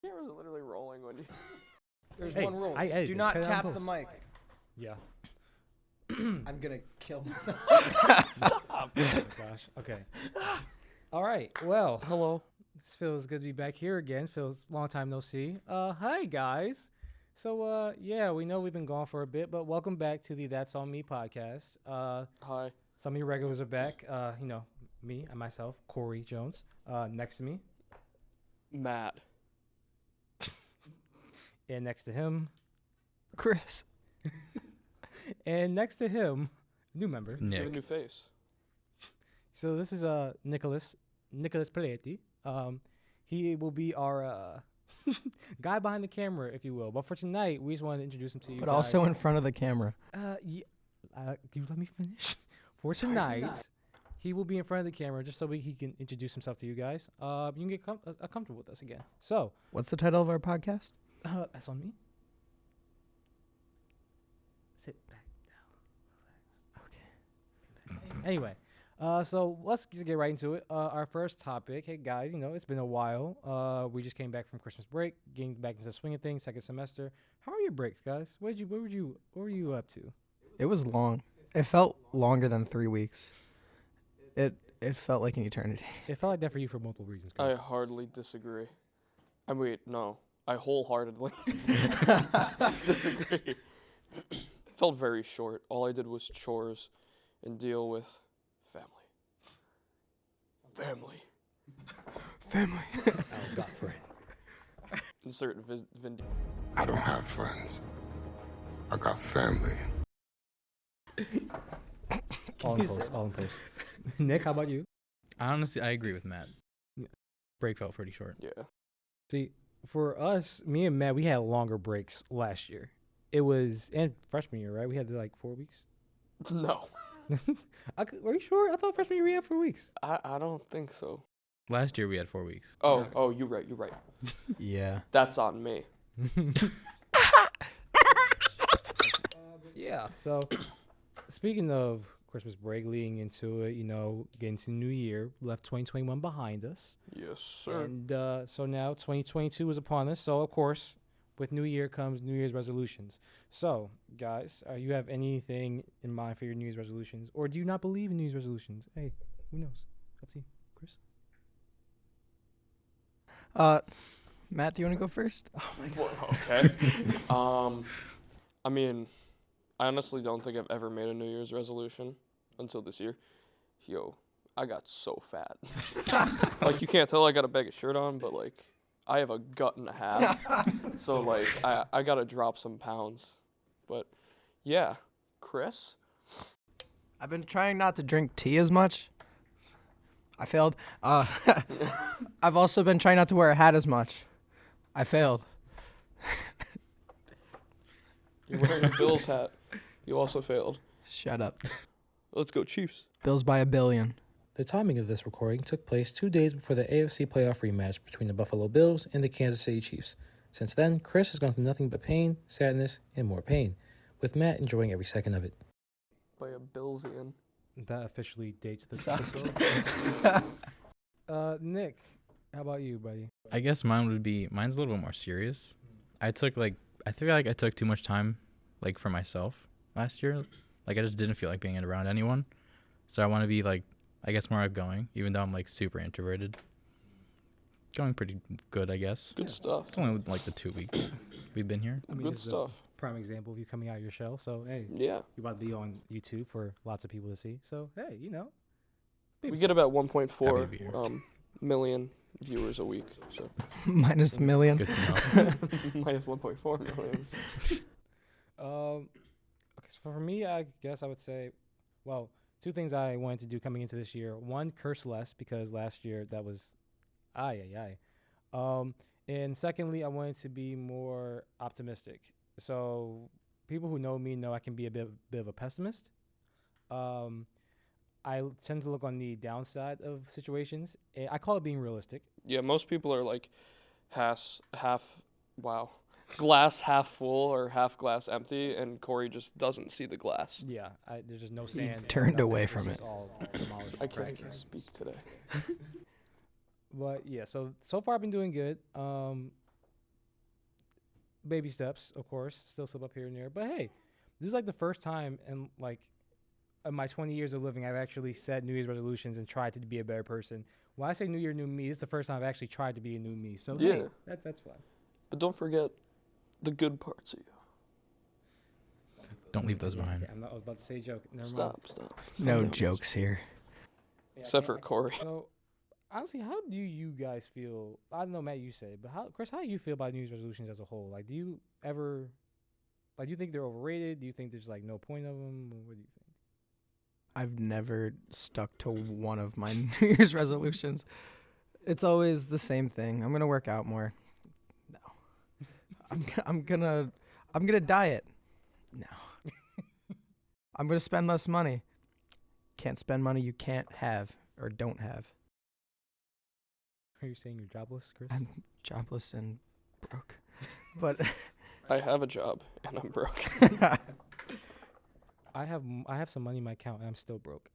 Camera's literally rolling when you. There's Hey, one rule. I edit Do this, not cut it out tap the post. mic. Yeah. I'm gonna kill myself. Oh my gosh. Okay. All right. Well, hello. This feels good to be back here again. Feels long time no see. Hi guys. So yeah, we know we've been gone for a bit, but welcome back to the That's On Me podcast. Hi. Some of your regulars are back. Me and myself, Corey Jones. Next to me, Matt. and next to him, Chris. and next to him, new member. You have a Nick. new face. So this is Nicholas Pelletti. He will be our guy behind the camera, if you will. But for tonight, we just wanted to introduce him to you. But guys. also in front of the camera. Can you let me finish? For tonight, he will be in front of the camera just so he can introduce himself to you guys. You can get comfortable with us again. So What's the title of our podcast? that's on me. Sit back down. Relax. Okay. Anyway. So let's just get right into it. Our first topic. Hey guys, it's been a while. We just came back from Christmas break, getting back into the swing of things, second semester. How are your breaks, guys? What were you up to? It was long. It felt longer than 3 weeks. It felt like an eternity. It felt like that for you for multiple reasons, I Chris. hardly disagree. No. I wholeheartedly disagree. Felt very short. All I did was chores and deal with family. Family. Oh, God, friend. Insert Vin. I don't have friends. I got family. All in post. Nick, how about you? Honestly, I agree with Matt. Break felt pretty short. Yeah. See, for us, me and Matt, we had longer breaks last year. It was, and freshman year, right? We had like 4 weeks. No. Are you sure? I thought freshman year we had 4 weeks. I don't think so. Last year we had 4 weeks. Oh, you're right. Yeah. That's on me. Yeah, so speaking of Christmas break, leading into it, getting to New Year, left 2021 behind us. Yes, sir. And so now 2022 is upon us. So, of course, with New Year comes New Year's resolutions. So, guys, you have anything in mind for your New Year's resolutions? Or do you not believe in New Year's resolutions? Hey, who knows? Up to you, Chris. Matt, do you want to go first? Okay. I mean, I honestly don't think I've ever made a New Year's resolution until this year. Yo, I got so fat. Like, you can't tell I got a bag of shirt on, but, like, I have a gut and a half. So, like, I got to drop some pounds. But, yeah. Chris? I've been trying not to drink tea as much. I failed. I've also been trying not to wear a hat as much. I failed. You're wearing a Bills hat. You also failed. Shut up. Let's go, Chiefs. Bills by $1 billion. The timing of this recording took place 2 days before the AFC playoff rematch between the Buffalo Bills and the Kansas City Chiefs. Since then, Chris has gone through nothing but pain, sadness, and more pain, with Matt enjoying every second of it. By a Billsian. That officially dates the Sucks. episode. Nick, how about you, buddy? I guess mine's a little bit more serious. I feel like I took too much time, like, for myself last year. Like, I just didn't feel like being around anyone. So I want to be, like, I guess more outgoing, even though I'm, like, super introverted. Going pretty good, I guess. Good stuff. It's only, like, the 2 weeks we've been here. Good this is stuff. a prime example of you coming out of your shell. So, hey, Yeah. you're about to be on YouTube for lots of people to see. So, hey, We get about 1.4 Happy to be here. million viewers a week. So Minus $1 million. Good to know. minus 1.4 million. Okay, so for me, I guess I would say, well, two things I wanted to do coming into this year. One, curse less, because last year that was, and secondly, I wanted to be more optimistic. So people who know me know I can be a bit of a pessimist. I tend to look on the downside of situations. I call it being realistic. Yeah, most people are like glass half full or half glass empty, and Corey just doesn't see the glass. Yeah, there's just no sand. turned nothing. away It's from just it. all demolished I can't cracks. even speak today. But yeah, so far I've been doing good. baby steps, of course. Still slip up here and there. But hey, this is like the first time in like in my 20 years of living I've actually set New Year's resolutions and tried to be a better person. When I say New Year, New Me, this is the first time I've actually tried to be a new me. So Yeah. hey, that's fun. But don't forget the good parts of you. Don't leave those behind. Yeah, I was about to say a joke. Never mind. Stop. No jokes here. Yeah, Except yeah, for Corey. So, honestly, how do you guys feel? I don't know, Matt, you say, but Chris, how do you feel about New Year's resolutions as a whole? Like, do you ever, like, do you think they're overrated? Do you think there's like no point of them? What do you think? I've never stuck to one of my New Year's resolutions. It's always the same thing. I'm gonna work out more. No. I'm gonna diet. No. I'm gonna spend less money. Can't spend money you can't have or don't have. Are you saying you're jobless, Chris? I'm jobless and broke. But I have a job and I'm broke. I have some money in my account and I'm still broke.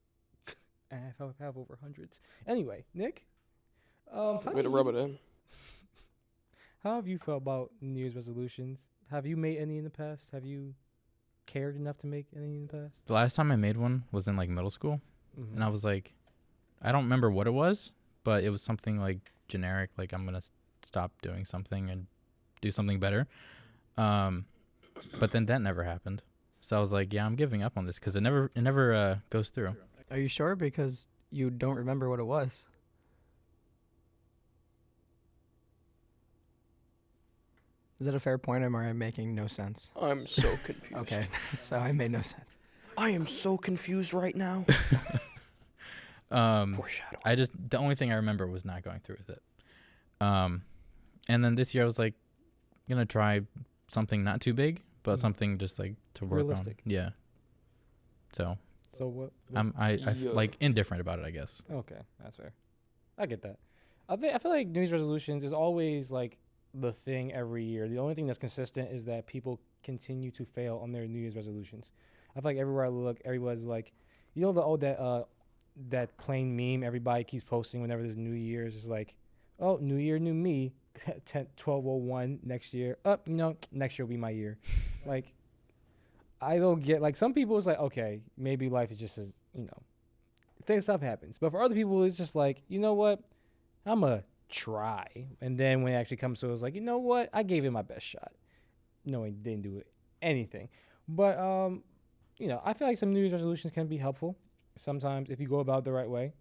And I have over hundreds. Anyway, Nick, Way to rub it in. how have you felt about New Year's resolutions? Have you made any in the past? Have you cared enough to make any in the past? The last time I made one was in like middle school, and I was like, I don't remember what it was, but it was something like generic, like I'm gonna stop doing something and do something better. But then that never happened, so I was like, yeah, I'm giving up on this because it never goes through. are you sure? Because you don't remember what it was. Is that a fair point, or am I making no sense? I'm so confused. Okay, so I made no sense. I am so confused right now. Foreshadow. The only thing I remember was not going through with it. And then this year I was like, gonna try something not too big, but something just like to work Realistic. on. Yeah. So So what? I Yeah. like indifferent about it, I guess. Okay, that's fair. I get that. I feel like New Year's resolutions is always like the thing every year. The only thing that's consistent is that people continue to fail on their New Year's resolutions. I feel like everywhere I look, everybody's like, you know, that plain meme everybody keeps posting whenever there's New Year's is like, oh, New Year, New Me, 12/01 next year. Next year will be my year. Like, I don't get, like, some people it's like, okay, maybe life is just as, things stuff happens. But for other people, it's just like, you know what? I'm going to try. And then when it actually comes to it, it's like, you know what? I gave it my best shot. No, I didn't do anything. But, I feel like some New Year's resolutions can be helpful sometimes if you go about it the right way.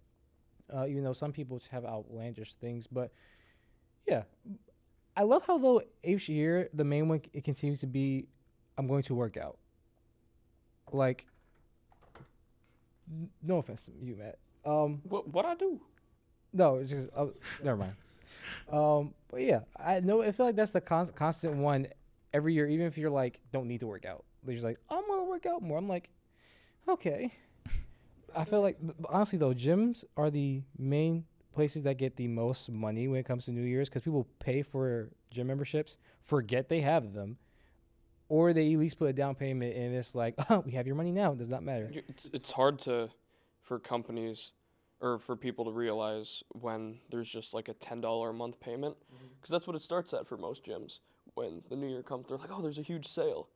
Even though some people just have outlandish things. But, yeah. I love how, though, each year, the main one, it continues to be, I'm going to work out. Like, no offense to you, Matt. What I do? No, it's just never mind. But yeah, I feel like that's the constant one every year. Even if you're like don't need to work out, they're just like I'm gonna work out more. I'm like, okay. I feel like honestly though, gyms are the main places that get the most money when it comes to New Year's because people pay for gym memberships, forget they have them, or they at least put a down payment and it's like, oh, we have your money now. It does not matter. It's hard for companies or for people to realize when there's just like a $10 a month payment because that's what it starts at for most gyms. When the new year comes, they're like, oh, there's a huge sale.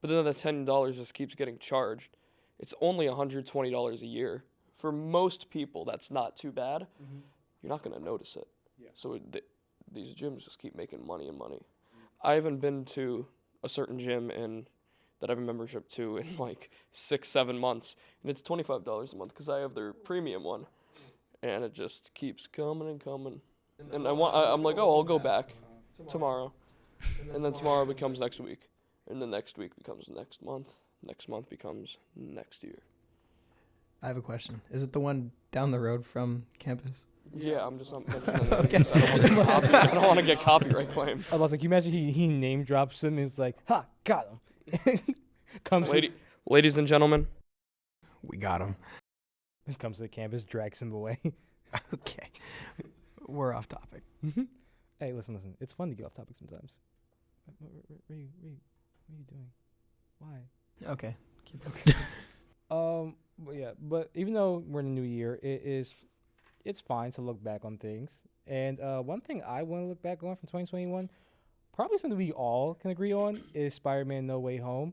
But then the $10 just keeps getting charged. It's only $120 a year. For most people, that's not too bad. You're not going to notice it. Yeah. So these gyms just keep making money and money. I haven't been to a certain gym that I have a membership to in like 6-7 months, and it's $25 a month because I have their premium one, and it just keeps coming and coming. And I'm like, oh, I'll go back tomorrow, and then tomorrow becomes next week, and the next week becomes next month becomes next year. I have a question. Is it the one down the road from campus? Yeah, I'm just not mentioning that because I don't want to get copyright claimed. I was like, you imagine he name drops him and is like, ha, got him. Ladies and gentlemen, We got him. comes to the campus, drags him away. Okay. We're off topic. Hey, listen. It's fun to get off topic sometimes. What are you doing? Why? Okay. Keep going. But yeah, but even though we're in a new year, it's fine to look back on things. And one thing I want to look back on from 2021, probably something we all can agree on is Spider-Man: No Way Home.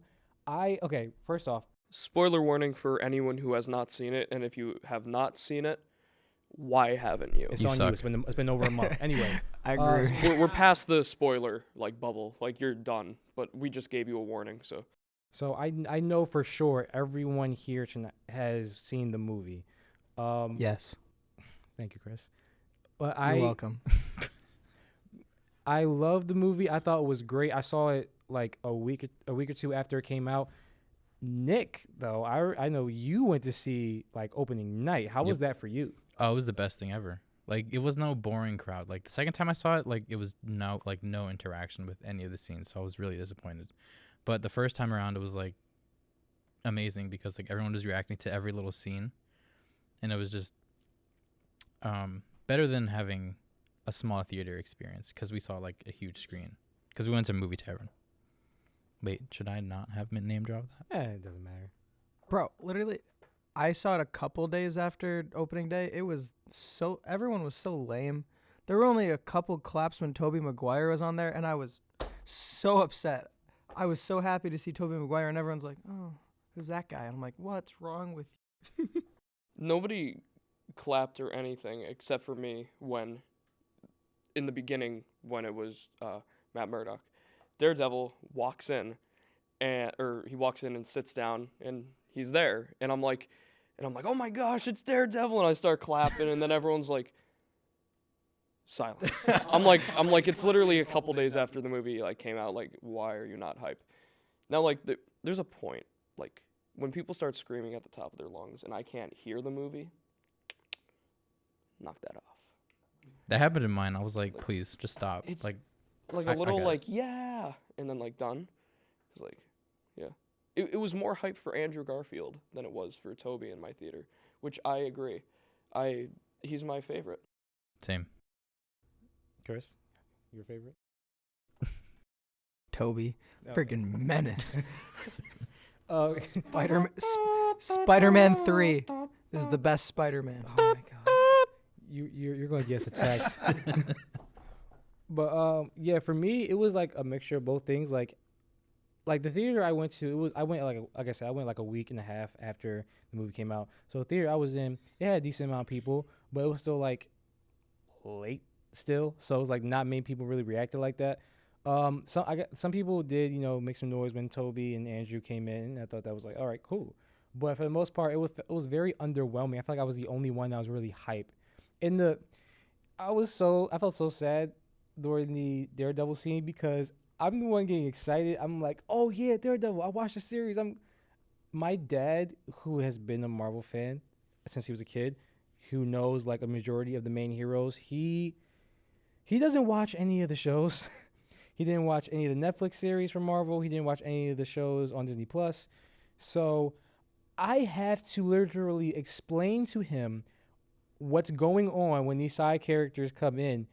Okay, first off, Spoiler warning for anyone who has not seen it, and if you have not seen it, why haven't you? it's You on suck. you. It's been over a month. Anyway, I agree. We're past the spoiler like bubble, like you're done. But we just gave you a warning, so so I know for sure everyone here tonight has seen the movie. Yes. Thank you, Chris. But You're welcome. I love the movie. I thought it was great. I saw it like a week or two after it came out. Nick, though, I know you went to see like opening night. How was that for you? Oh, it was the best thing ever. Like, it was no boring crowd. Like, the second time I saw it, like, it was no interaction with any of the scenes, so I was really disappointed. But the first time around, it was like amazing because like everyone was reacting to every little scene, and it was just better than having a small theater experience because we saw like a huge screen because we went to Movie Tavern. Wait, should I not have name dropped that? It doesn't matter. Bro, literally, I saw it a couple days after opening day. It was so, everyone was so lame. There were only a couple claps when Tobey Maguire was on there, and I was so upset. I was so happy to see Tobey Maguire, and everyone's like, oh, who's that guy? And I'm like, what's wrong with you? nobody clapped or anything except for me when, in the beginning, when it was Matt Murdock. Daredevil walks in, he walks in and sits down, and he's there, and I'm like, oh my gosh, it's Daredevil, and I start clapping, and then everyone's like, silence. I'm like, it's literally a couple days after the movie like came out. Like, why are you not hype? Now, like, there's a point, like, when people start screaming at the top of their lungs, and I can't hear the movie. Knock that off. That happened in mine. I was like, please, just stop. It's- Like, Like I a little got it. like yeah, and then like done. It's like, yeah. It was more hype for Andrew Garfield than it was for Toby in my theater, which I agree. He's my favorite. same. Chris, your favorite? Toby, Okay. freaking menace. Spider-Man. Spider-Man 3 is the best Spider-Man. Oh my god. You're gonna get us attacked. But yeah, for me it was like a mixture of both things. Like the theater I went to, I went like I said, I went like a week and a half after the movie came out. So the theater I was in, it had a decent amount of people, but it was still like late still. So it was like not many people really reacted like that. Some people did, make some noise when Toby and Andrew came in. I thought that was like, all right, cool. But for the most part, it was very underwhelming. I felt like I was the only one that was really hype. I felt so sad during the Daredevil scene because I'm the one getting excited. I'm like, oh yeah, Daredevil. I watched the series. My dad, who has been a Marvel fan since he was a kid, who knows like a majority of the main heroes, he doesn't watch any of the shows. He didn't watch any of the Netflix series from Marvel. He didn't watch any of the shows on Disney Plus. So I have to literally explain to him what's going on when these side characters come in,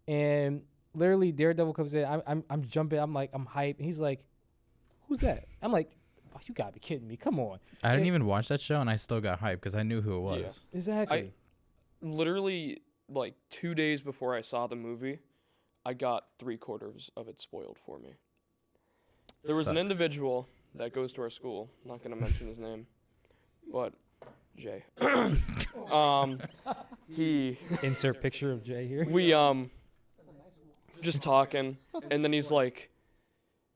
and literally Daredevil comes in. I'm jumping. I'm like, I'm hyped. And he's like, who's that? I'm like, oh, you gotta be kidding me. Come on. I didn't even watch that show, and I still got hyped because I knew who it was. Yeah. Exactly. Literally, like 2 days before I saw the movie, I got 3/4 of it spoiled for me. There was an Sucks. individual that goes to our school. I'm not gonna mention his name, but Jay. He Insert picture of Jay here. we just talking, and then he's like,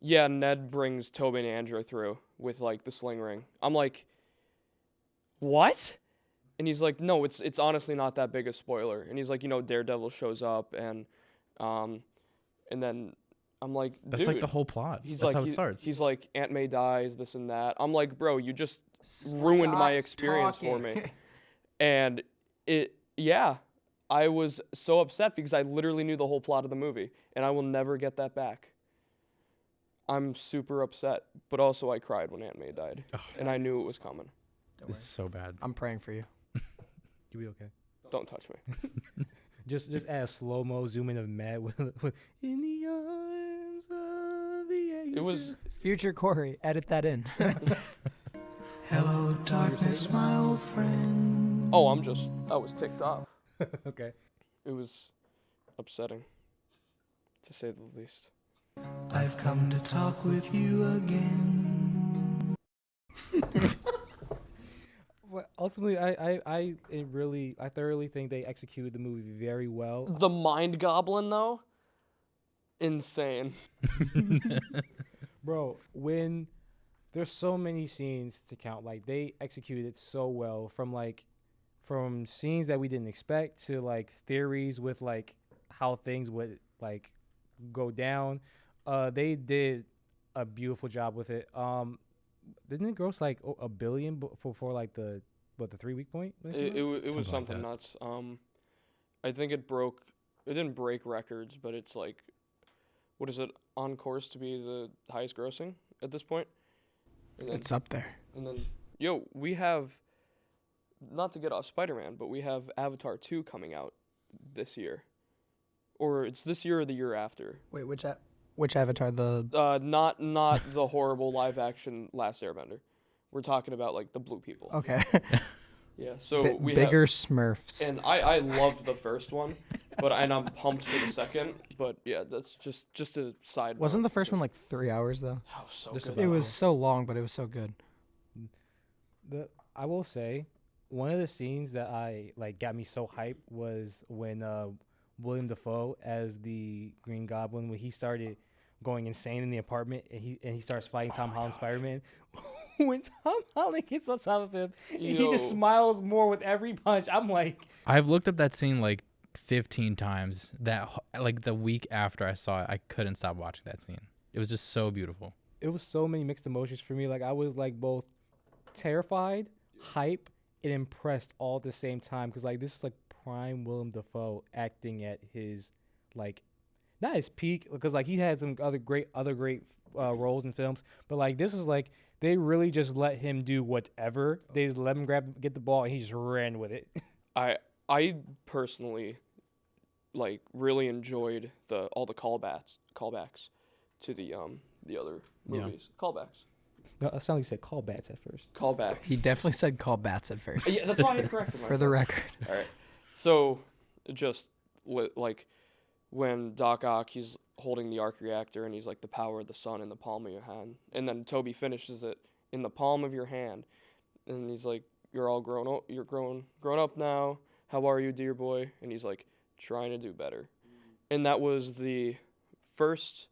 yeah, Ned brings Tobey and Andrew through with like the sling ring. I'm like, what? And he's like, no, it's honestly not that big a spoiler. And he's like, Daredevil shows up, and then I'm like, That's dude. like the whole plot. He's That's like, how it starts. He's like, Aunt May dies, this and that. I'm like, bro, you just ruined my Stop experience for talking. me. And I was so upset because I literally knew the whole plot of the movie, and I will never get that back. I'm super upset, but also I cried when Aunt May died, and I knew it was coming. This is so bad. I'm praying for you. You be okay. Don't touch me. Just add a slow mo zoom in of Matt with in the arms of the angels. It was Future Corey, edit that in. Hello, darkness, my old friend. I was ticked off. okay. It was upsetting, to say the least. I've come to talk with you again. Well, ultimately, I thoroughly think they executed the movie very well. The Mind Goblin, though, insane. Bro, when there's so many scenes to count, like they executed it so well from scenes that we didn't expect to like theories with like how things would like go down. They did a beautiful job with it. Didn't it gross like $1 billion for like the 3-week point? when it came out? It was Something something like nuts. I think it didn't break records, but it's like, what is it, on course to be the highest grossing at this point? And then, It's up there. and then, we have, not to get off Spider-Man, but we have Avatar 2 coming out this year. Or it's this year or the year after. Wait, which Avatar? The Not the horrible live action Last Airbender. We're talking about like the blue people. okay. Yeah, so we bigger have, Smurfs. and I loved the first one, and I'm pumped for the second. But yeah, that's just a side. Wasn't note. the first one like 3 hours though? Oh, so Just good. about. It was so long, but it was so good. I will say, one of the scenes that I like got me so hyped was when William Dafoe as the Green Goblin, when he started going insane in the apartment and he starts fighting Tom Holland Spider-Man. When Tom Holland gets on top of him, and he just Yo. smiles more with every punch. I'm like, I've looked up that scene like 15 times. Like the week after I saw it, I couldn't stop watching that scene. It was just so beautiful. it was so many mixed emotions for me. Like I was like both terrified, hype, and impressed all at the same time. Because like this is like prime Willem Dafoe acting at his like not his peak. Because like he had some other great roles in films, but like this is like they really just let him do whatever. They just let him get the ball, and he just ran with it. I personally like really enjoyed all the callbacks to the other Yeah. movies. Callbacks. No, it sounded like you said call bats at first. Callbacks. He definitely said call bats at first. Yeah, that's why I corrected myself. For the record. All right. So, just like when Doc Ock, he's holding the arc reactor and he's like the power of the sun in the palm of your hand, and then Toby finishes it in the palm of your hand, and he's like, "You're all grown up. You're grown up now. How are you, dear boy?" And he's like, "Trying to do better." And that was the first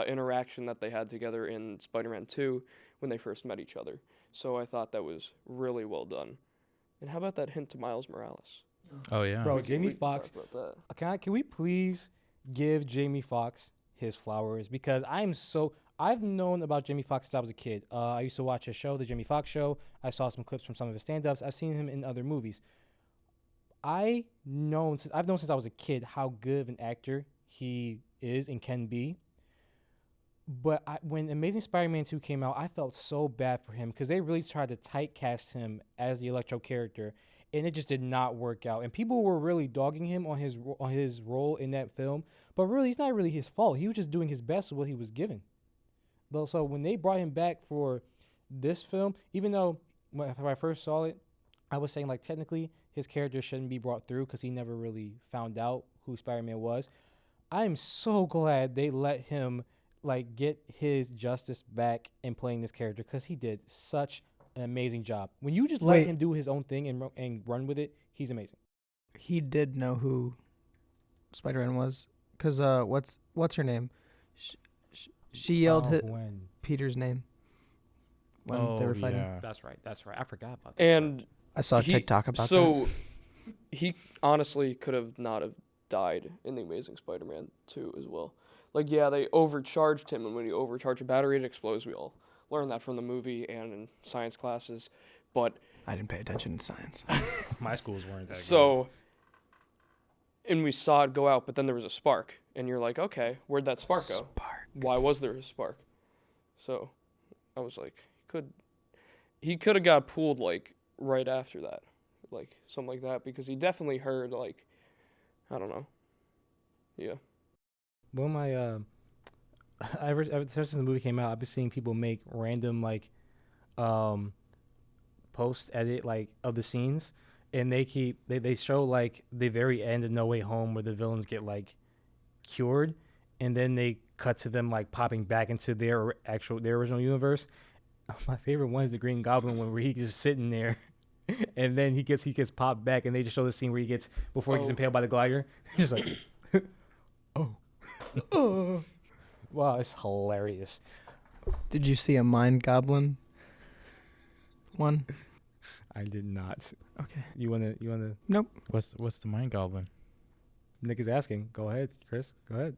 interaction that they had together in Spider-Man 2 when they first met each other. So I thought that was really well done. And how about that hint to Miles Morales? Oh yeah. Bro, We can Jamie talk Foxx. about that. Can we please give Jamie Foxx his flowers? Because I've known about Jamie Foxx since I was a kid. I used to watch his show, The Jamie Foxx Show. I saw some clips from some of his stand-ups. I've seen him in other movies. I've known since I was a kid how good of an actor he is and can be. But when Amazing Spider-Man 2 came out, I felt so bad for him because they really tried to typecast him as the Electro character, and it just did not work out. And people were really dogging him on his role in that film, but really, it's not really his fault. He was just doing his best with what he was given. So when they brought him back for this film, even though when I first saw it, I was saying like technically his character shouldn't be brought through because he never really found out who Spider-Man was. I'm so glad they let him like get his justice back in playing this character because he did such an amazing job. When you just let Wait. him do his own thing and run with it, he's amazing. He did know who Spider-Man was, cause what's her name? She yelled Gwen. Peter's name when they were fighting. Yeah. That's right. I forgot about that. And I saw a he- TikTok about that. so he honestly could have not have died in the Amazing Spider-Man 2 as well. Like, yeah, they overcharged him, and when you overcharge a battery, it explodes. We all learned that from the movie and in science classes. But I didn't pay attention in science. My schools weren't that so, and we saw it go out, but then there was a spark, and you're like, okay, where'd that spark go? Spark. Why was there a spark? So, I was like, he could have got pulled like right after that, like something like that, because he definitely heard like, I don't know, yeah. One of my ever since the movie came out, I've been seeing people make random like post edit like of the scenes, and they show like the very end of No Way Home where the villains get like cured, and then they cut to them like popping back into their original universe. My favorite one is the Green Goblin one, where he's just sitting there, and then he gets popped back, and they just show the scene where he gets before he gets impaled by the glider, just like, oh, wow, it's hilarious. Did you see a Mind Goblin one? I did not. Okay. You wanna? Nope. What's the Mind Goblin? Nick is asking. Go ahead, Chris. Go ahead.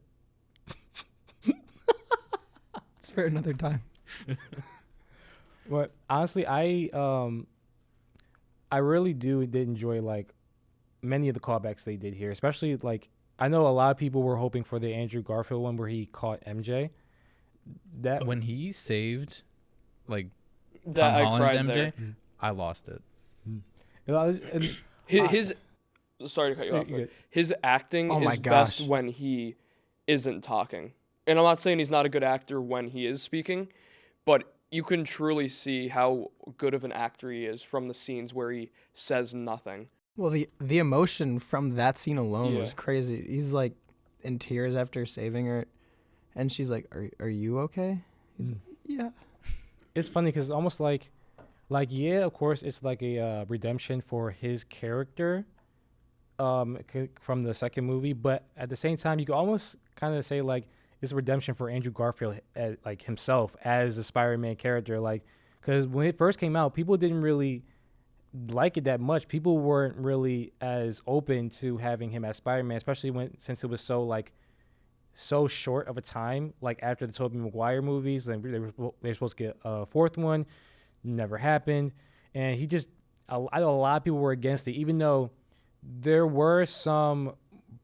It's for another time. But honestly, I really did enjoy like many of the callbacks they did here, especially like I know a lot of people were hoping for the Andrew Garfield one where he caught MJ. That When he saved, like That Tom I Holland's cried MJ, there. I lost it. and His sorry to cut you off. you're but good. His acting Oh my is best gosh. when he isn't talking. And I'm not saying he's not a good actor when he is speaking, but you can truly see how good of an actor he is from the scenes where he says nothing. Well, the emotion from that scene alone was Yeah. crazy. He's like in tears after saving her, and she's like, "Are you okay?" He's like, "Yeah." It's funny because almost like yeah, of course it's like a redemption for his character, from the second movie, but at the same time you could almost kind of say like it's a redemption for Andrew Garfield, like himself as a Spider-Man character, like because when it first came out, people didn't really like it that much. People weren't really as open to having him as Spider-Man, especially since it was so short of a time, like after the Tobey Maguire movies, and they were supposed to get a fourth one, never happened, and I know a lot of people were against it, even though there were some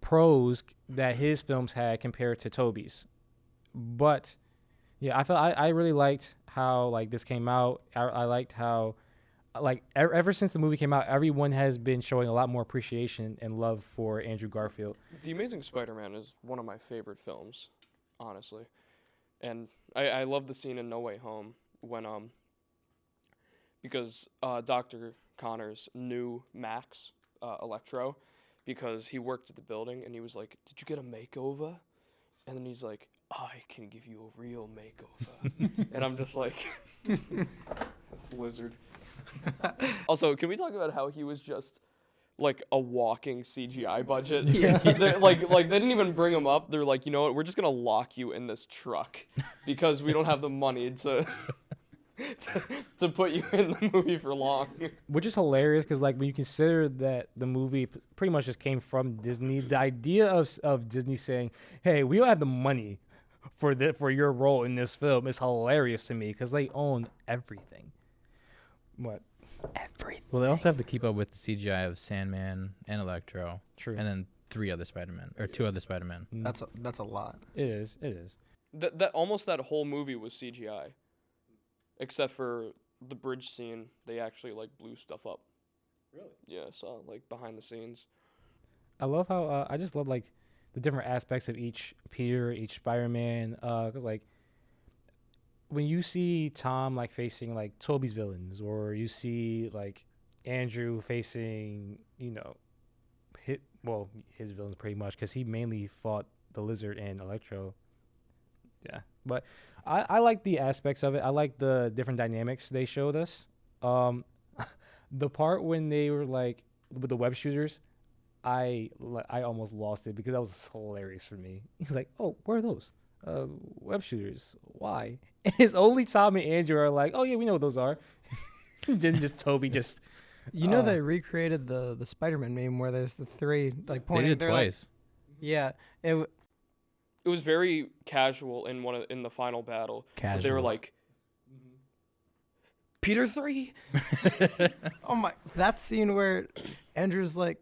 pros that his films had compared to Tobey's. But yeah, I really liked how like this came out. I liked how like ever since the movie came out, everyone has been showing a lot more appreciation and love for Andrew Garfield. The Amazing Spider-Man is one of my favorite films, honestly. And I love the scene in No Way Home when because Dr. Connors knew Max Electro because he worked at the building, and he was like, "Did you get a makeover?" And then he's like, "I can give you a real makeover." And I'm just like, wizard. Also, can we talk about how he was just like a walking CGI budget? Yeah. Like they didn't even bring him up. They're like, you know what? We're just gonna lock you in this truck because we don't have the money to to put you in the movie for long. Which is hilarious because, like, when you consider that the movie pretty much just came from Disney, the idea of Disney saying, "Hey, we don't have the money for your role in this film," is hilarious to me because they own everything. What? Everything. Well, they also have to keep up with the CGI of Sandman and Electro, True. and then 2 other Spider-Men. That's a lot. It is. It is. That almost that whole movie was CGI, except for the bridge scene. They actually like blew stuff up. Really? Yeah, I saw like behind the scenes. I love how I just love like the different aspects of each Peter, each Spider-Man. 'Cause like when you see Tom like facing like Toby's villains, or you see like Andrew facing, his villains pretty much, because he mainly fought the Lizard and Electro. Yeah, but I like the aspects of it. I like the different dynamics they showed us. The part when they were like with the web shooters, I almost lost it because that was hilarious for me. He's like, "Oh, where are those? Web shooters? Why?" And it's only Tom and Andrew are like, "Oh yeah, we know what those are." Then just Toby just. You know they recreated the Spider-Man meme where there's the three like They pointing. did it they're like- twice. yeah, It was very casual in the final battle. But they were Casual. like, Peter 3. oh my, that scene where Andrew's like,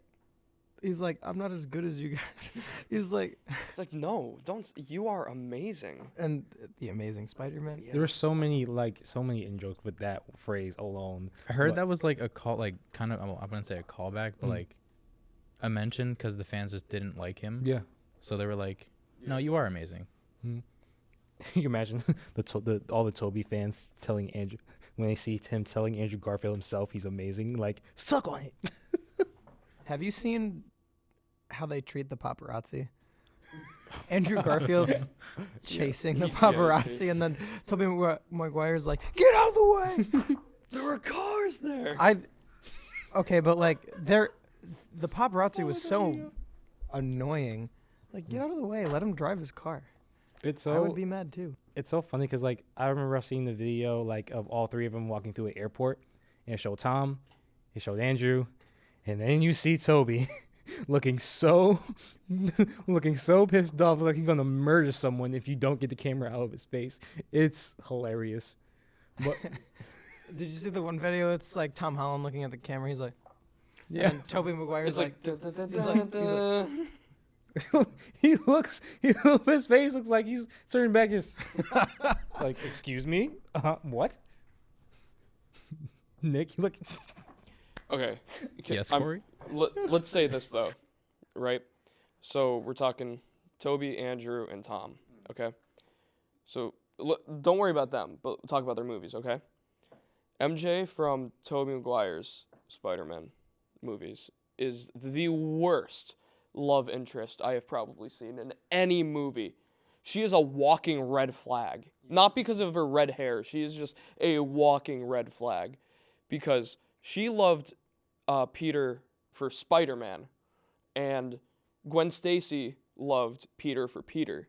he's like, "I'm not as good as you guys." He's like, It's like, no, don't. You are amazing. and the Amazing Spider-Man. There were so many in jokes with that phrase alone. I heard What? that was like a call, like kind of, I wouldn't say a callback, but like a mention because the fans just didn't like him. Yeah. So they were like, "No, you are amazing." You imagine all the Toby fans telling Andrew when they see him telling Andrew Garfield himself he's amazing, like, suck on it. Have you seen how they treat the paparazzi? Andrew Garfield's chasing the he- yeah, he paparazzi, chases. and then Tobey Maguire's like, "Get out of the way!" There were cars there. Okay, but like, the paparazzi was so annoying. Like, get out of the way. Let him drive his car. It's I would be mad too. It's so funny because like I remember seeing the video like of all three of them walking through an airport, and it showed Tom, it showed Andrew, and then you see Toby looking so pissed off, like he's gonna murder someone if you don't get the camera out of his face. It's hilarious. But Did you see the one video? It's like Tom Holland looking at the camera. He's like, yeah, and Tobey Maguire's It's like, like, his face looks like he's turning back, just like, excuse me, what? Nick, you look. okay. Yes, I'm- Corey. Let's say this though, right? So we're talking Toby, Andrew, and Tom. Okay. So don't worry about them, but talk about their movies. Okay. MJ from Tobey Maguire's Spider-Man movies is the worst love interest I have probably seen in any movie. She is a walking red flag. Not because of her red hair. She is just a walking red flag. Because she loved Peter for Spider-Man. And Gwen Stacy loved Peter for Peter.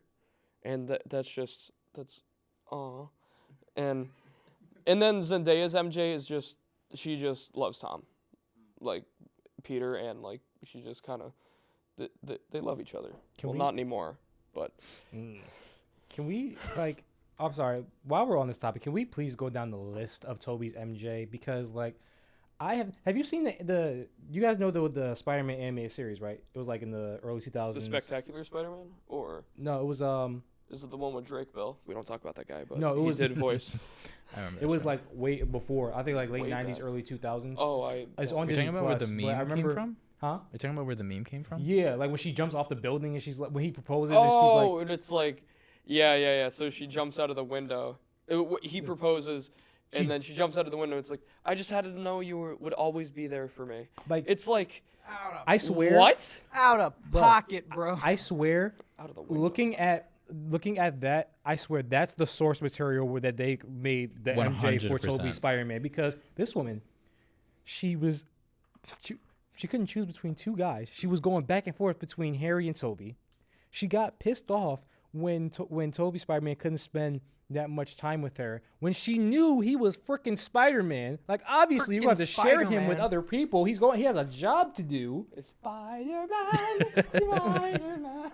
And that's aw. And then Zendaya's MJ is she just loves Tom. Like Peter, and like she just kind of they love each other. Can we- not anymore, but Can we like? I'm sorry. While we're on this topic, can we please go down the list of Toby's MJ? Because like, have you seen the you guys know the Spider-Man animated series, right? It was like in the early 2000s. the Spectacular Spider-Man, or No, it was is it the one with Drake Bell? We don't talk about that guy, but No, it he was- did voice. I remember. it that was show. like way before. I think like late Way 90s, back. early 2000s. Oh, I It's on You're Disney talking about where the Plus, meme but I remember, came from? Huh? You're talking about where the meme came from? Yeah, like when she jumps off the building and she's like when he proposes and she's like, oh, and it's like, yeah. So she jumps out of the window. He proposes, and She- then she jumps out of the window. It's like, I just had to know you would always be there for me. like It's like, I swear, what? out of pocket, bro. I swear, Out of the window. looking at that, I swear that's the source material where that they made the MJ for 100%. Tobey Spider-Man, because this woman, she couldn't choose between two guys. She was going back and forth between Harry and Tobey. She got pissed off when Tobey Spider-Man couldn't spend that much time with her when she knew he was freaking Spider-Man. Like obviously you Frickin' have to share him with Spider-Man. other people. He has a job to do. Spider-Man, Spider-Man.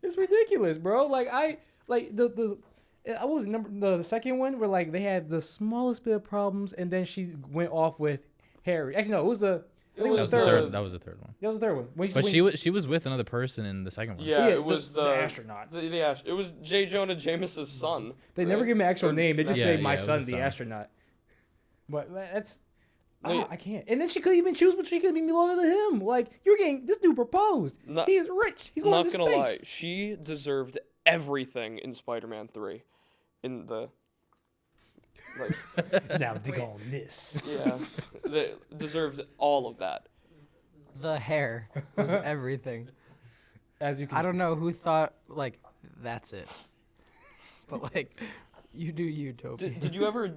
It's ridiculous, bro. Like I was the second one where like they had the smallest bit of problems and then she went off with Harry. Actually no, it was the I think it That was was the the third third. one. That was the third one. That was the third one. When But when- she was with another person in the second one. Yeah, Yeah, it was the the astronaut. It was J. Jonah Jameis's son. They never right? give him an actual Or- name. They just Yeah, say yeah, my it was son, his the son. astronaut. But that's They- I can't. And then she couldn't even choose between she could be lower than him. Like you're getting this dude proposed. Not- He is rich. He's I'm going not to gonna space. lie, she deserved everything in Spider-Man 3. In the like, Now dig on this. yeah, they deserved all of that. The hair was everything. As you can I don't know who thought like that's it, but like you do you, Toby. Did you ever?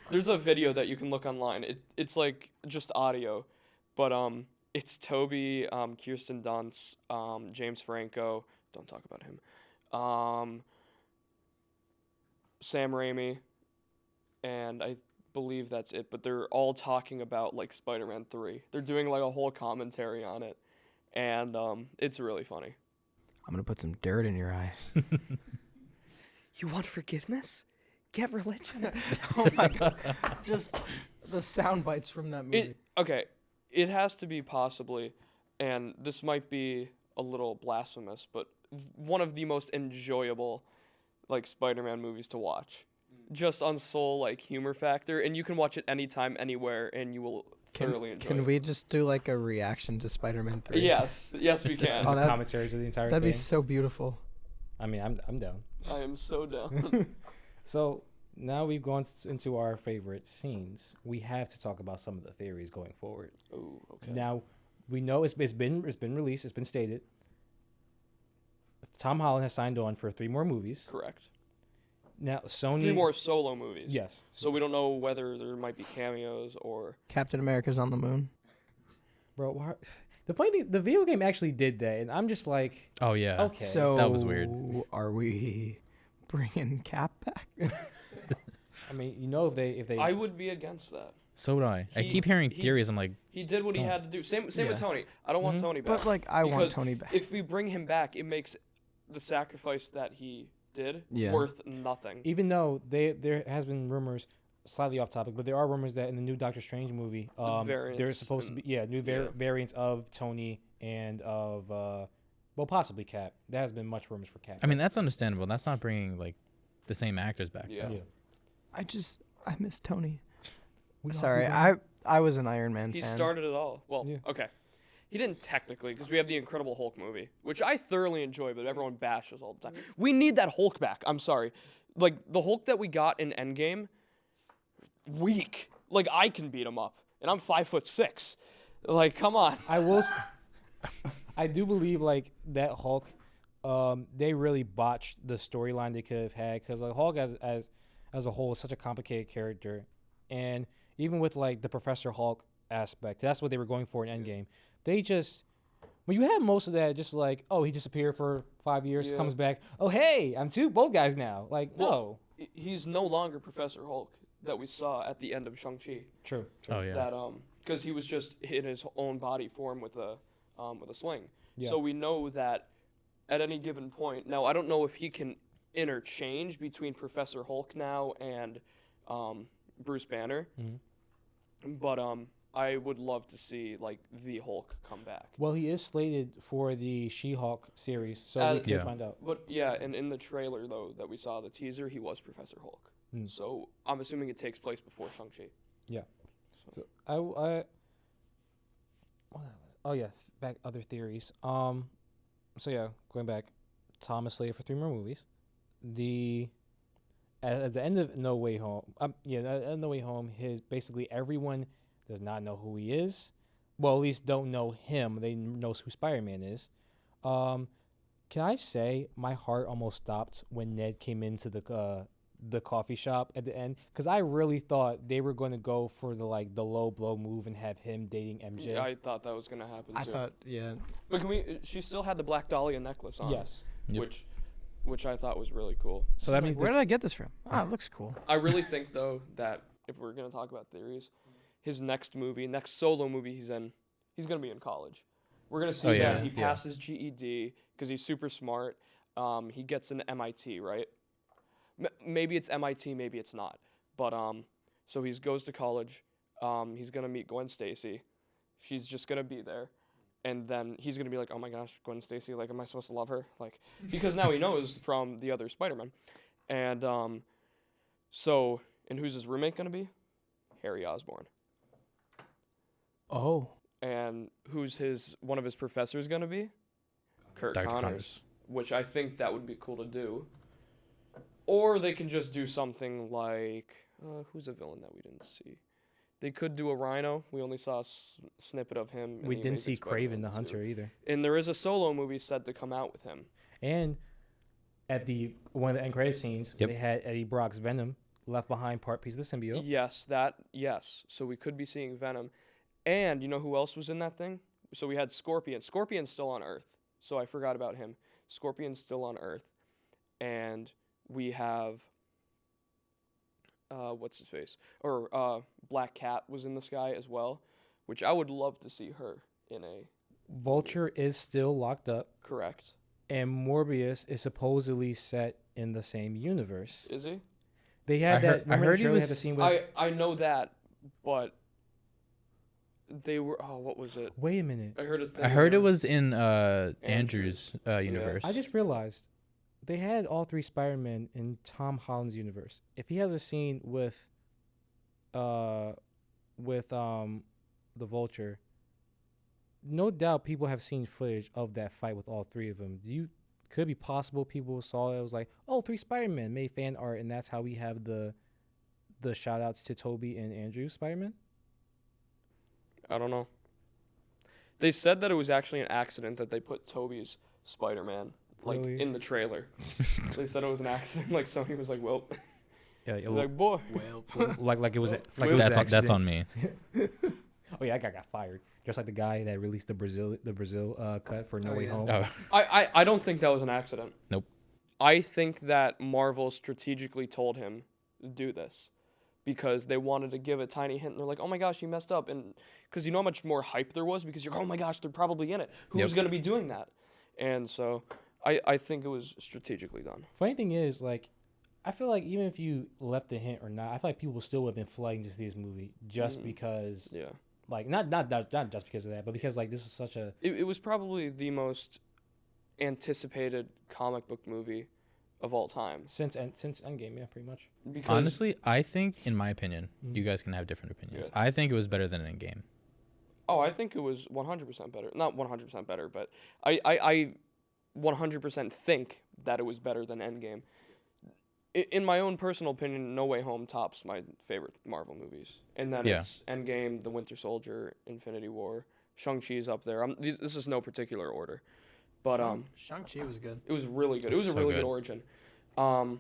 There's a video that you can look online. It's like just audio, but it's Toby, Kirsten Dunst, James Franco. Don't talk about him. Sam Raimi, and I believe that's it. But they're all talking about like Spider-Man 3. They're doing like a whole commentary on it, and it's really funny. I'm gonna put some dirt in your eye. You want forgiveness? Get religion. Oh my god! Just the sound bites from that movie. Okay, it has to be possibly, and this might be a little blasphemous, but one of the most enjoyable, like Spider-Man movies to watch, just on sole like humor factor, and you can watch it anytime, anywhere, and you will thoroughly enjoy Can it. we just do like a reaction to Spider-Man 3? Yes, we can. Oh, that- commentaries of the entire That'd thing. be so beautiful. I mean, I'm down. I am so down. So now we've gone into our favorite scenes. We have to talk about some of the theories going forward. Oh, okay. Now we know it's been released. It's been stated. Tom Holland has signed on for 3 more movies. Correct. Now Sony. 3 more solo movies. Yes. So we don't know whether there might be cameos or. Captain America's on the moon. Bro, the funny thing, the video game actually did that, and I'm just like, Oh yeah. okay. So That was weird. Are we bringing Cap back? I mean, if they I would be against that. So would I. I He- keep hearing he- theories. I'm like, He did what he Don't. had to do. Same Yeah. with Tony. I don't want Mhm. Tony back. But like, I want Because Tony back. if we bring him back, it makes the sacrifice that he did Yeah. worth nothing. even though there has been rumors, slightly off topic, but there are rumors that in the new Doctor Strange movie, there's variants supposed to be and- new yeah. variants of Tony and of possibly Cap. There has been much rumors for Cap. I mean, that's understandable. That's not bringing like the same actors back. Yeah. I miss Tony. We all Sorry, do, man. I was an Iron Man He fan. started it all. Well, Yeah. okay. He didn't technically, because we have the Incredible Hulk movie, which I thoroughly enjoy, but everyone bashes all the time. We need that Hulk back. I'm sorry. Like, the Hulk that we got in Endgame, weak. Like, I can beat him up, and I'm 5'6". Like, come on. I will. I do believe like that Hulk. They really botched the storyline they could have had because like Hulk as a whole is such a complicated character, and even with like the Professor Hulk aspect, that's what they were going for in Endgame. They just when you have most of that, just like he disappeared for 5 years, Yeah. comes back. Oh hey, I'm both guys now. Like Well, he's no longer Professor Hulk that we saw at the end of Shang-Chi. true. Oh yeah. That because he was just in his own body form with a sling. Yeah. So we know that at any given point. Now I don't know if he can interchange between Professor Hulk now and Bruce Banner, but I would love to see like the Hulk come back. Well, he is slated for the She-Hulk series, so we As- can Yeah. find out. But yeah, and in the trailer though that we saw the teaser, he was Professor Hulk. Mm. So I'm assuming it takes place before Shang-Chi. So I what was, oh yeah, back other theories. So yeah, going back, Thomas slated for 3 more movies. At the end of No Way Home, at the end of No Way Home, basically everyone does not know who he is. Well, at least don't know him. They know who Spider-Man is. Can I say my heart almost stopped when Ned came into the coffee shop at the end? Because I really thought they were going to go for the low blow move and have him dating MJ. Yeah, I thought that was gonna happen I too. thought, yeah. But she still had the Black Dahlia necklace on. Yes. Yep. Which I thought was really cool. So that means Where did I get this from? Oh, it looks cool. I really think though that if we're gonna talk about theories, his next solo movie he's in, he's gonna be in college. We're gonna see Oh, that yeah, he yeah. passes GED because he's super smart. He gets into MIT, right? Maybe it's MIT, maybe it's not. But so he goes to college. He's gonna meet Gwen Stacy. She's just gonna be there. And then he's gonna be like, "Oh my gosh, Gwen Stacy! Like, am I supposed to love her?" Like, because now he knows from the other Spider-Man, and and who's his roommate gonna be? Harry Osborn. Oh. And who's one of his professors gonna be? Kurt Dr. Connors, Connors. which I think that would be cool to do. Or they can just do something like, who's a villain that we didn't see? They could do a Rhino. We only saw a snippet of him. in we the didn't see Amazing Craven the Spider-Man 2. Hunter either. And there is a solo movie set to come out with him. And at one of the end credit scenes, Yep. they had Eddie Brock's Venom left behind, part piece of the symbiote. Yes. So we could be seeing Venom. And you know who else was in that thing? So we had Scorpion. Scorpion's still on Earth. So I forgot about him. Scorpion's still on Earth. And we have what's his face? Or Black Cat was in the sky as well, which I would love to see her in a Vulture is still locked up, correct. and Morbius is supposedly set in the same universe. Is he? They had I that. heard- I remember heard the he trailer had the was- scene with. I know that, but they were what was it? Wait a minute. I heard a thing. I heard it where- was in Andrew's universe. I just realized they had all 3 Spider-Men in Tom Holland's universe. If he has a scene with the Vulture, no doubt people have seen footage of that fight with all 3 of them. Could it be possible people saw it was like, oh, 3 Spider-Men made fan art, and that's how we have the shout outs to Toby and Andrew Spider-Man? I don't know. They said that it was actually an accident that they put Toby's Spider-Man like Really? in the trailer. They said it was an accident. Like Sony was like, well, Yeah, he's like, boy, like it was Well, like it was an That's on accident. me. Oh yeah, that guy got fired. Just like the guy that released the Brazil cut for No Oh, Way yeah. Home. Oh, I don't think that was an accident. Nope. I think that Marvel strategically told him to do this because they wanted to give a tiny hint. And they're like, oh my gosh, you messed up. And because you know how much more hype there was because you're like, oh my gosh, they're probably in it. Who's Yep. going to be doing that? And so I think it was strategically done. Funny thing is, like, I feel like even if you left the hint or not, I feel like people still would have been flooding to see this movie just because, Yeah. like, not just because of that, but because like this is such a It was probably the most anticipated comic book movie of all time. since Endgame, yeah, pretty much. Because honestly, I think, in my opinion, you guys can have different opinions. Yeah. I think it was better than Endgame. Oh, I think it was 100% better. Not 100% better, but I 100% think that it was better than Endgame. In my own personal opinion, No Way Home tops my favorite Marvel movies. And then Yeah. it's Endgame, The Winter Soldier, Infinity War, Shang-Chi's up there. This is no particular order. But Shang-Chi was good. it was really good. It was a So really good good. origin.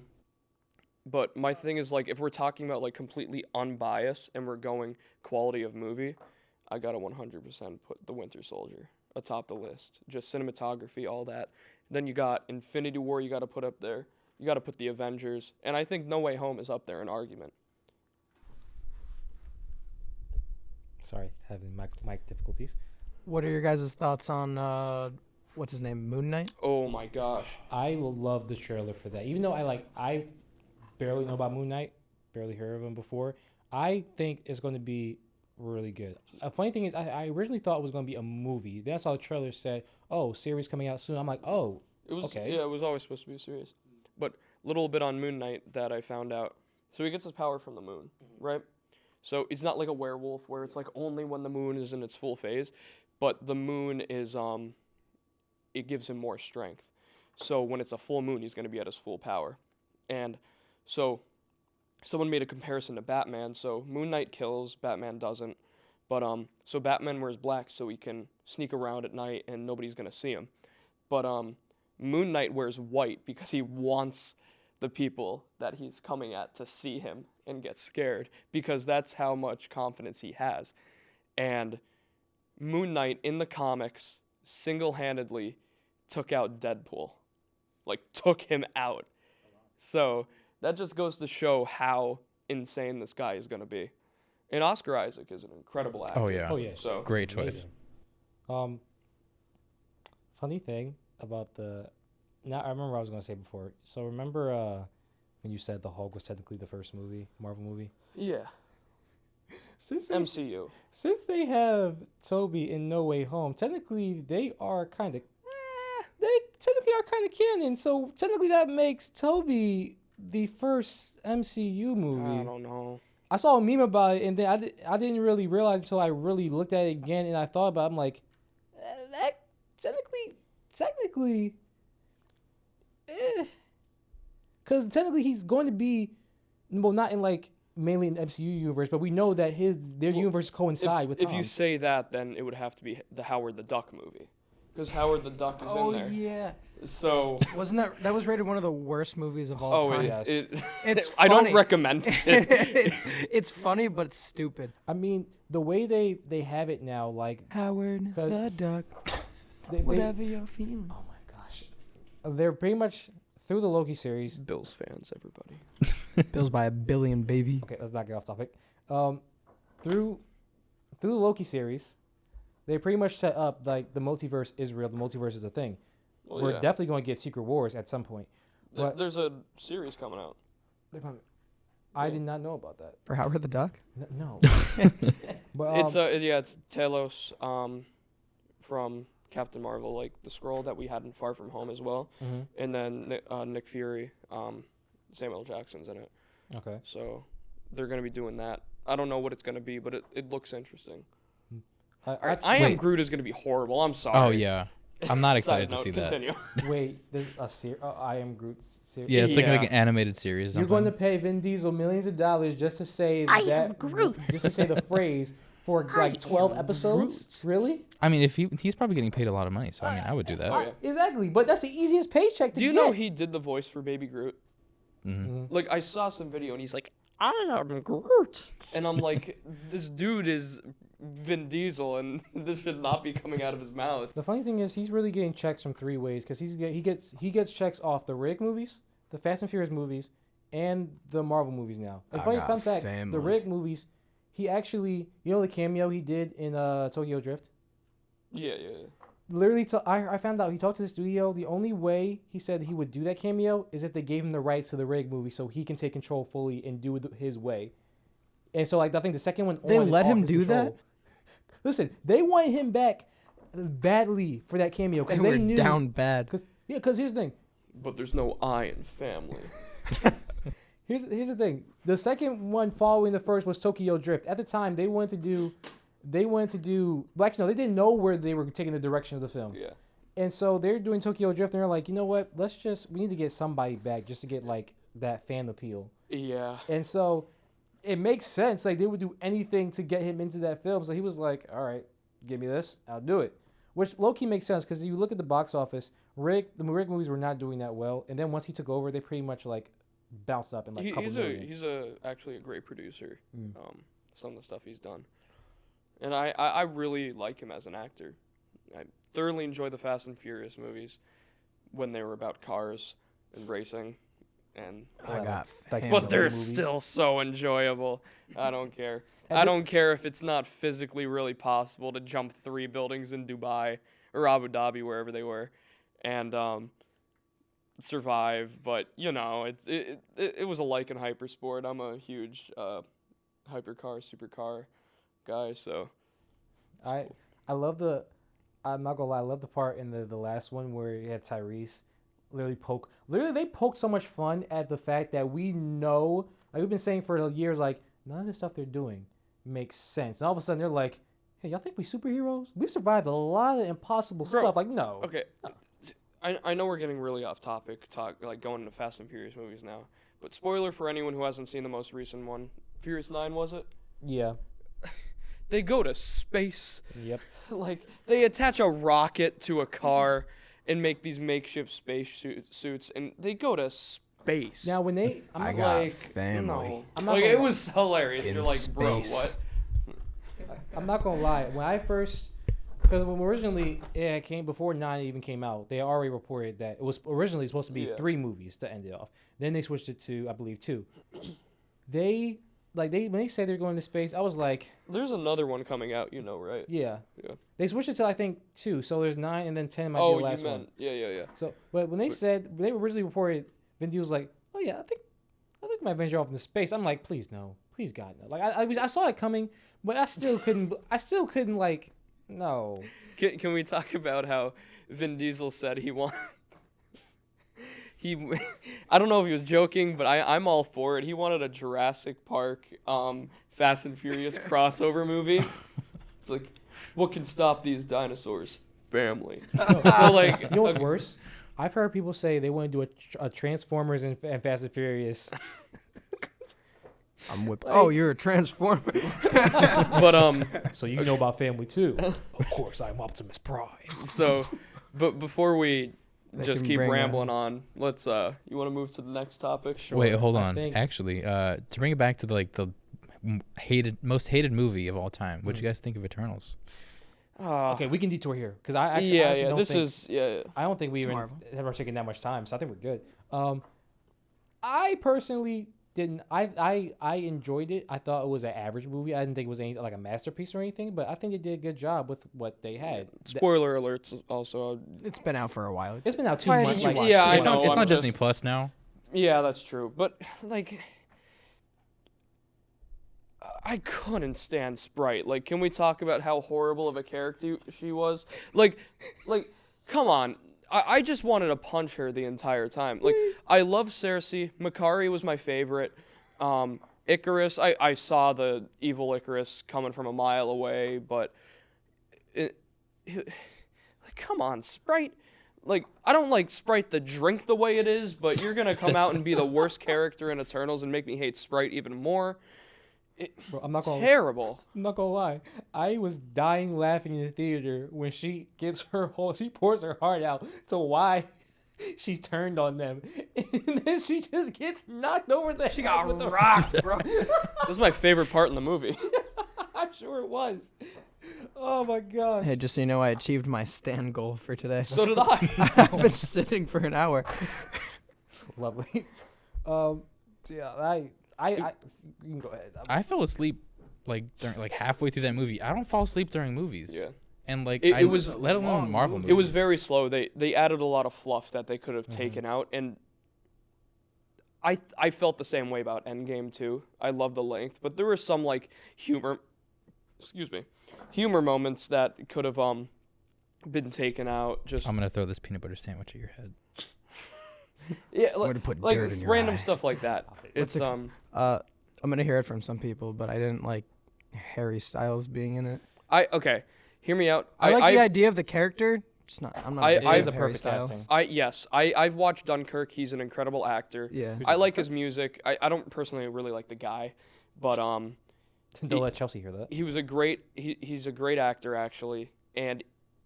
But my thing is, like, if we're talking about, like, completely unbiased and we're going quality of movie, I gotta 100% put The Winter Soldier atop the list. Just cinematography, all that. Then you got Infinity War you gotta put up there. You gotta put The Avengers. And I think No Way Home is up there in argument. Sorry, having mic difficulties. What are your guys' thoughts on what's his name, Moon Knight? Oh my gosh. I love the trailer for that. Even though I barely know about Moon Knight, barely heard of him before. I think it's going to be really good. A funny thing is, I originally thought it was going to be a movie. Then I saw the trailer said, "Oh, series coming out soon." I'm like, "Oh, It was Okay. Yeah, it was always supposed to be a series. But little bit on Moon Knight that I found out. So he gets his power from the moon, right? So it's not like a werewolf where it's like only when the moon is in its full phase, but the moon is it gives him more strength. So when it's a full moon, he's going to be at his full power. And so someone made a comparison to Batman. So Moon Knight kills, Batman doesn't. But so Batman wears black so he can sneak around at night and nobody's going to see him. But Moon Knight wears white because he wants the people that he's coming at to see him and get scared because that's how much confidence he has. And Moon Knight in the comics single-handedly took out Deadpool. Like, took him out. So that just goes to show how insane this guy is going to be. And Oscar Isaac is an incredible actor. Oh yeah. oh yeah, So Great choice. amazing." Funny thing about the. Now I remember what I was going to say before. So remember when you said the Hulk was technically the first Marvel movie. yeah, Since MCU. Since they have Toby in No Way Home, technically they are kind of canon. So technically that makes Toby the first MCU movie. I don't know. I saw a meme about it, and then I didn't really realize until I really looked at it again, and I thought about it. I'm like, that technically, because technically he's going to be, well, not in like mainly in the MCU universe, but we know that their Well, universes coincide with If Tom. you say that, then it would have to be the Howard the Duck movie, because Howard the Duck is in there. yeah. So Wasn't that was rated one of the worst movies of all oh, time? Yes. It's I don't funny. recommend it. it's funny, but it's stupid. I mean, the way they have it now, like Howard 'Cause- the Duck, they, whatever you're feeling. oh my gosh, they're pretty much through the Loki series. Bills fans, everybody. Bills by a billion, baby. Okay, let's not get off topic. Through the Loki series, they pretty much set up like the multiverse is real. The multiverse is a thing. Well, We're yeah. definitely going to get Secret Wars at some point. But There's a series coming out. I did not know about that. For Howard the Duck? No. But It's it's Talos from Captain Marvel, like the scroll that we had in Far From Home as well, mhm. and then Nick Fury, Samuel Jackson's in it. Okay. So they're gonna be doing that. I don't know what it's gonna be, but it looks interesting. I Am Wait. Groot is gonna be horrible. I'm sorry. Oh yeah. I'm not Side excited to note, see that. continue. Wait, there's a series. I Am Groot series. Yeah, it's Yeah. like an animated series. You're going to something. pay Vin Diesel millions of dollars just to say I that. am Groot. Just to say the phrase for like 12 episodes. Really? I mean, if he's probably getting paid a lot of money, so I mean, I would do that. Oh, yeah. Exactly. But that's the easiest paycheck to Do you get. know he did the voice for Baby Groot? Like, I saw some video and he's like, I am Groot. And I'm like, this dude is Vin Diesel and this should not be coming out of his mouth. The funny thing is, he's really getting checks from 3 ways because he gets checks off the Rig movies, the Fast and Furious movies, and the Marvel movies now. And I funny got fun fact, the family. Rig movies, he actually, you know the cameo he did in Tokyo Drift? Yeah. Literally, I found out he talked to the studio. The only way he said he would do that cameo is if they gave him the rights to the Rig movie so he can take control fully and do it his way. And so, like, I think the second one... They on is let off him his do control. that? Listen, they wanted him back badly for that cameo They because were they knew... down bad. Because here's the thing. But there's no I in family. Here's the thing. The second one following the first was Tokyo Drift. At the time, they wanted to do... Well, actually, no, they didn't know where they were taking the direction of the film. Yeah. And so they're doing Tokyo Drift, and they're like, you know what? We need to get somebody back just to get, like, that fan appeal. Yeah. And so it makes sense. Like, they would do anything to get him into that film. So he was like, all right, give me this. I'll do it. Which low-key makes sense because you look at the box office, the Rick movies were not doing that well. And then once he took over, they pretty much, like, bounced up in, like, a couple million. He's actually a great producer. Some of the stuff he's done. And I really like him as an actor. I thoroughly enjoy the Fast and Furious movies when they were about cars and racing. And I got like, family. but they're movies. still so enjoyable. I don't care. And I don't care if it's not physically really possible to jump 3 buildings in Dubai or Abu Dhabi, wherever they were, and survive. But you know, it was a like in hypersport. I'm a huge supercar guy, so I love the... I'm not gonna lie, I love the part in the last one where you had Tyrese literally they poked so much fun at the fact that we know, like we've been saying for years, like none of the stuff they're doing makes sense. And all of a sudden they're like, hey, y'all think we superheroes? We've survived a lot of impossible Bro, stuff. Like, no. okay. I know we're getting really off topic, like going into Fast and Furious movies now, but spoiler for anyone who hasn't seen the most recent one, Furious 9 was it? Yeah. They go to space. Yep. Like, they attach a rocket to a car and make these makeshift space suits, and they go to space. Now when they, I not got like, family. No. I'm not Like, gonna it lie. was hilarious. In You're like, bro, space. what? I'm not gonna lie. When I first, because when originally it came before 9 even came out, they already reported that it was originally supposed to be 3 movies to end it off. Then they switched it to, I believe, 2. When they say they're going to space, I was like, There's another one coming out, you know, right? yeah. Yeah. They switched it to I think 2, so there's 9 and then 10 might be Oh, the last you meant, one. yeah. So, but when they originally reported, Vin Diesel was like, oh yeah, I think my venture off into space. I'm like, please no, please God no. Like I saw it coming, but I still couldn't like, no. Can we talk about how Vin Diesel said he wanted... I don't know if he was joking, but I'm all for it. He wanted a Jurassic Park, Fast and Furious crossover movie. It's like, what can stop these dinosaurs? Family. So like, You know what's okay, worse? I've heard people say they want to do a Transformers and Fast and Furious. I'm whipped. Oh, you're a transformer. but So you know about family too. Of course, I'm Optimus Prime. so, but before we They just can keep bring rambling on, let's you want to move to the next topic? Sure. Wait, hold I on. think- Actually, to bring it back to the most hated movie of all time, what do you guys think of Eternals? Okay, we can detour here because I actually yeah, honestly yeah. don't This think, is yeah. I don't think we even Marvel. have taken that much time, so I think we're good. I personally didn't. I enjoyed it. I thought it was an average movie. I didn't think it was like a masterpiece or anything, but I think they did a good job with what they had. Spoiler alerts. Also, It's been out for a while. It's been out 2 Why months. didn't you Like, watch Yeah, it? I It's know. not, it's I'm not Disney just- Plus now. yeah, that's true. But like, I couldn't stand Sprite. Like, can we talk about how horrible of a character she was? Like, come on. I just wanted to punch her the entire time. Like, I love Cersei. Makari was my favorite. Icarus, I saw the evil Icarus coming from a mile away, but like, come on, Sprite. Like, I don't like Sprite the drink the way it is, but you're gonna come out and be the worst character in Eternals and make me hate Sprite even more. Bro, I'm not gonna terrible. lie. I was dying laughing in the theater when she pours her heart out to why she's turned on them, and then she just gets knocked over the She head got with a rocked, bro. This is my favorite part in the movie. I'm sure it was. Oh my gosh. Hey, just so you know, I achieved my stand goal for today. So did I. I've been sitting for an hour. Lovely. Yeah, I you can go ahead. I fell asleep like halfway through that movie. I don't fall asleep during movies. Yeah. And like It was let alone Marvel movies. It was very slow. They added a lot of fluff that they could have taken out, and I felt the same way about Endgame too. I love the length, but there were some like humor moments that could have been taken out. Just I'm gonna throw this peanut butter sandwich at your head. yeah, I'm gonna put like dirt in your random eye. stuff like that. It's I'm gonna hear it from some people, but I didn't like Harry Styles being in it. okay. Hear me out. I like the idea of the character, just not. I'm not. I- a big I- fan He's of a Harry perfect Styles. casting. I've watched Dunkirk. He's an incredible actor. Yeah. I like his music. I don't personally really like the guy, but Don't let Chelsea hear that. he was a great he's a great actor actually. And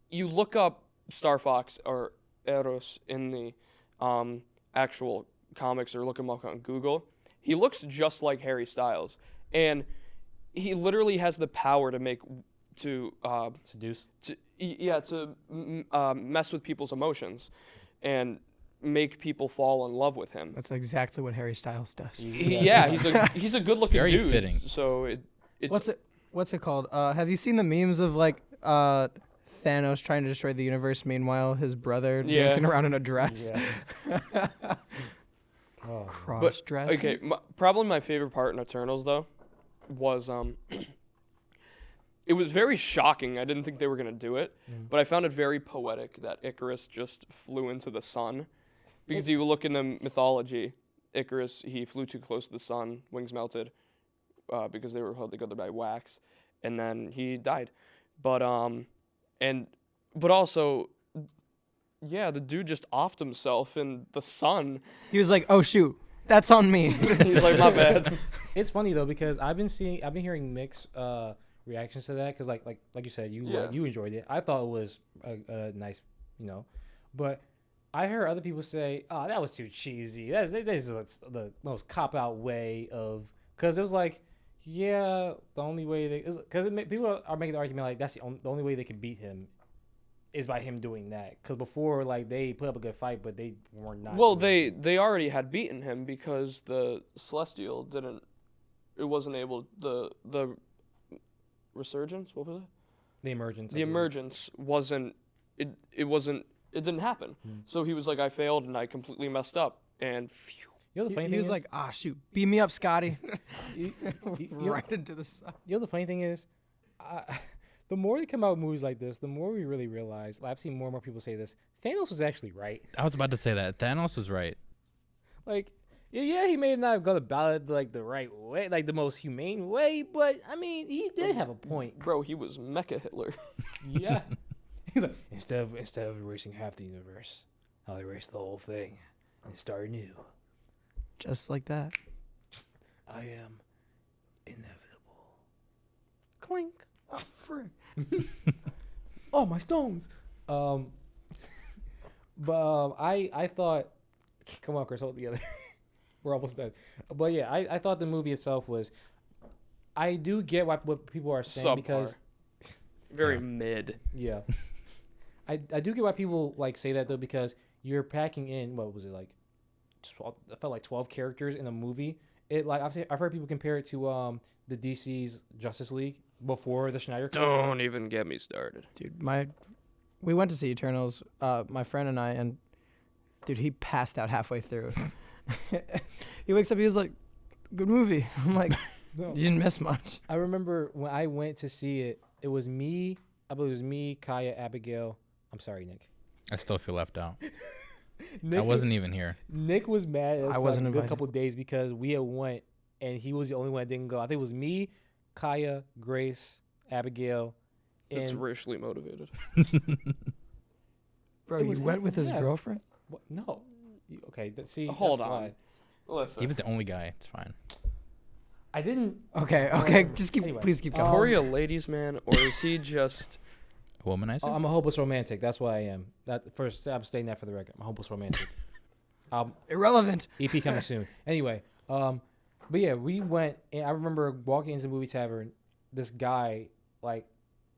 you look up Star Fox or Eros in the actual comics or look him up on Google. He looks just like Harry Styles, and he literally has the power to Seduce. mess with people's emotions and make people fall in love with him. That's exactly what Harry Styles does. He's a good looking very dude. fitting. So it's What's it called? Have you seen the memes of like Thanos trying to destroy the universe? Meanwhile, his brother Yeah. dancing around in a dress, Yeah. Oh. cross dress. okay. Probably my favorite part in Eternals though was it was very shocking. I didn't think they were gonna do it, but I found it very poetic that Icarus just flew into the sun, because you look in the mythology, Icarus he flew too close to the sun, wings melted, because they were held together by wax, and then he died. But also, yeah, the dude just offed himself in the sun. He was like, "Oh shoot, that's on me." He's like, my bad. It's funny though because I've been hearing mixed reactions to that because like you said you enjoyed it. I thought it was a nice, but I heard other people say, "Oh, that was too cheesy. That's the most cop out way of," because it was like, yeah, the only way people are making the argument like that's the only way they can beat him is by him doing that, because before like they put up a good fight but they were not. Well, doing they already had beaten him because the Celestial didn't. It wasn't able the resurgence. What was it? the emergence. The emergence wasn't. It wasn't. It didn't happen. So he was like, I failed and I completely messed up. And phew. You know the He, funny he thing was is, like, "Ah shoot, beat me up, Scotty." you Right into the sun. know the funny thing is, the more they come out with movies like this, the more we really realize. I've seen more and more people say this. Thanos was actually right. I was about to say that Thanos was right. Like, yeah, he may not have gone about it like the right way, like the most humane way, but I mean, he did have a point. Bro, he was Mecha Hitler. Yeah. He's like, instead of erasing half the universe, I'll erase the whole thing and start anew. Just like that. I am inevitable. Clink. Oh, frick. Oh, my stones. I thought, come on, Chris, hold it together. We're almost done. But yeah, I thought the movie itself was, I do get what people are saying because, Very mid. yeah, I do get why people like say that though, because you're packing in, what was it like, 12, I felt like 12 characters in a movie. It like I've heard people compare it to the DC's Justice League before the Snyder Cut. Don't even get me started. Dude, we went to see Eternals, my friend and I, and dude, he passed out halfway through. He wakes up, he was like, "Good movie." I'm like, No. "You didn't miss much." I remember when I went to see it, it was me, I believe it was me, Kaya, Abigail. I'm sorry, Nick. I still feel left out. Nick I wasn't even here. Nick was mad at us I for wasn't like a good invited. couple of days because we had went and he was the only one that didn't go. I think it was me, Kaya, Grace, Abigail, It's and racially motivated. Bro, It you was went with his yeah. girlfriend? what? No. Okay, see. Hold that's on. why. Listen. He was the only guy. It's fine. I didn't. Okay. Just keep. Anyway, Please keep Is going. Corey a ladies' man, or is he just? A womanizer? I'm a hopeless romantic. That's what I am. That first, I'm stating that for the record. I'm a hopeless romantic. Irrelevant. EP coming soon. Anyway, but yeah, we went. And I remember walking into the movie tavern. This guy, like,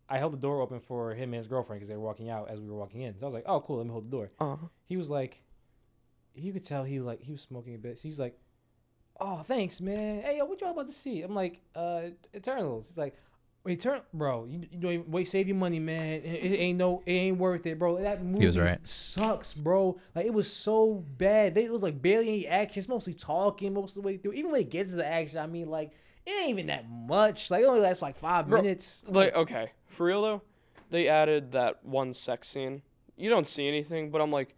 I held the door open for him and his girlfriend because they were walking out as we were walking in. So I was like, "Oh, cool. Let me hold the door." He was like, you could tell he was smoking a bit. So he's like, "Oh, thanks, man. Hey, yo, what y'all about to see?" I'm like, Eternals." He's like, "Wait, bro, you don't even wait. Save your money, man. It ain't worth it, bro. That movie was right. sucks, bro. Like it was so bad. It was like barely any action. It's mostly talking most of the way through. Even when it gets to the action, I mean, like it ain't even that much. Like it only lasts like 5 Bro, minutes. Like, okay, for real though, they added that one sex scene. You don't see anything, but I'm like,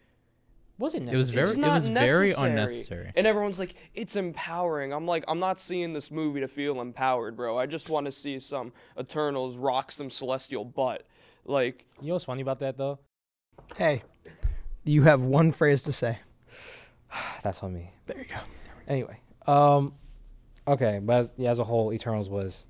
Wasn't It was necessary. very, it's it not was very necessary. unnecessary. And everyone's like, it's empowering. I'm like, I'm not seeing this movie to feel empowered, bro. I just want to see some Eternals rock some celestial butt. Like, You know what's funny about that though? Hey, you have one phrase to say. That's on me. There you go. Anyway, okay, but as a whole, Eternals was,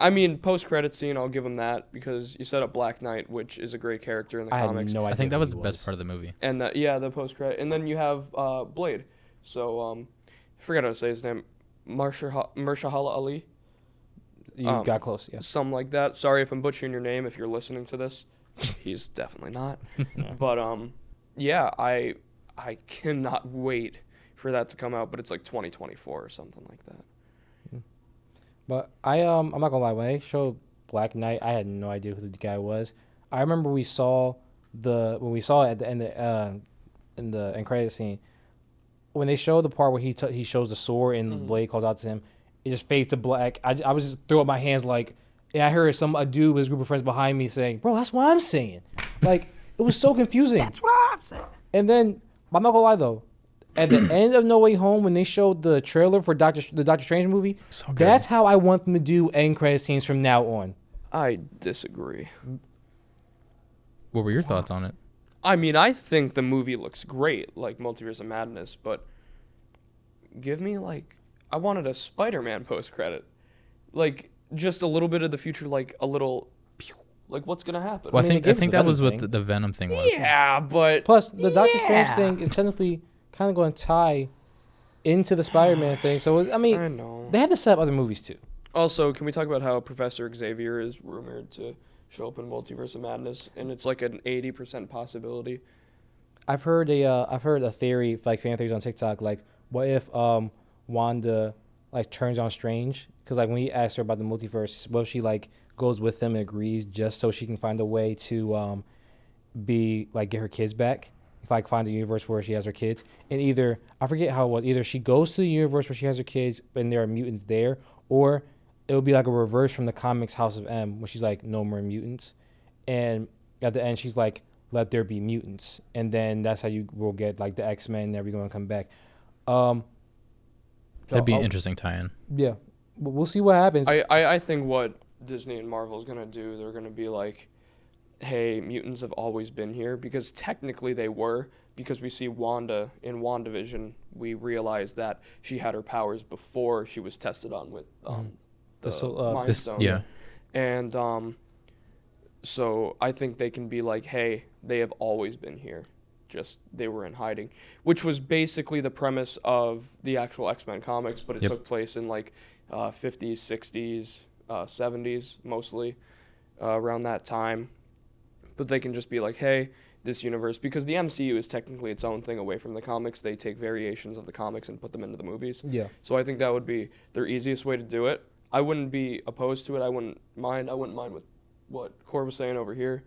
I mean, post-credit scene, I'll give them that because you set up Black Knight, which is a great character in the I had comics. no idea. I think that who was he the best part of the movie. And the post-credit. And then you have Blade. So, I forgot how to say his name. Marshala Ali. You got close, yeah. Something like that. Sorry if I'm butchering your name if you're listening to this. He's definitely not. But yeah, I cannot wait for that to come out, but it's like 2024 or something like that. But I'm not gonna lie, when they showed Black Knight, I had no idea who the guy was. I remember when we saw it at the end in the end credit scene, when they showed the part where he shows the sword and Blade calls out to him, it just fades to black. I was just throwing up my hands like, and I heard a dude with his group of friends behind me saying, "Bro, that's what I'm saying." Like it was so confusing. That's what I'm saying. And then I'm not gonna lie though, at the end of No Way Home, when they showed the trailer for the Doctor Strange movie, So good. that's how I want them to do end credit scenes from now on. I disagree. What were your thoughts on it? I mean, I think the movie looks great, like Multiverse of Madness, but give me, like, I wanted a Spider-Man post-credit. Like, just a little bit of the future, like, a little, pew, like, what's going to happen? Well, I I mean, it think gives that the was Venom what thing. the Venom thing was. Yeah, but Plus, the Doctor Strange Yeah. thing is technically kind of going to tie into the Spider-Man thing. So, I I mean, know. they had to set up other movies too. Also, can we talk about how Professor Xavier is rumored to show up in Multiverse of Madness, and it's like an 80% possibility? I've heard a theory, like fan theories on TikTok, like what if Wanda like turns on Strange? Because like when he asked her about the multiverse, what if she like goes with him and agrees just so she can find a way to be like get her kids back? If I find a universe where she has her kids, and either I forget how it was, either she goes to the universe where she has her kids and there are mutants there, or it would be like a reverse from the comics House of M, where she's like no more mutants, and at the end she's like let there be mutants, and then that's how you will get like the X-Men and everyone come back. That'd be an I'll- interesting tie-in. Yeah, we'll see what happens. I think what Disney and Marvel is going to do, they're going to be like, hey, mutants have always been here, because technically they were, because we see Wanda in WandaVision, we realize that she had her powers before she was tested on with the Mind Stone. Yeah. And so I think they can be like, hey, they have always been here, just they were in hiding, which was basically the premise of the actual X-Men comics, but it Yep. took place in like 50s, 60s, 70s mostly, around that time. But they can just be like, hey, this universe, because the MCU is technically its own thing away from the comics. They take variations of the comics and put them into the movies. Yeah, So I think that would be their easiest way to do it. I wouldn't be opposed to it. I wouldn't mind with what Core was saying over here.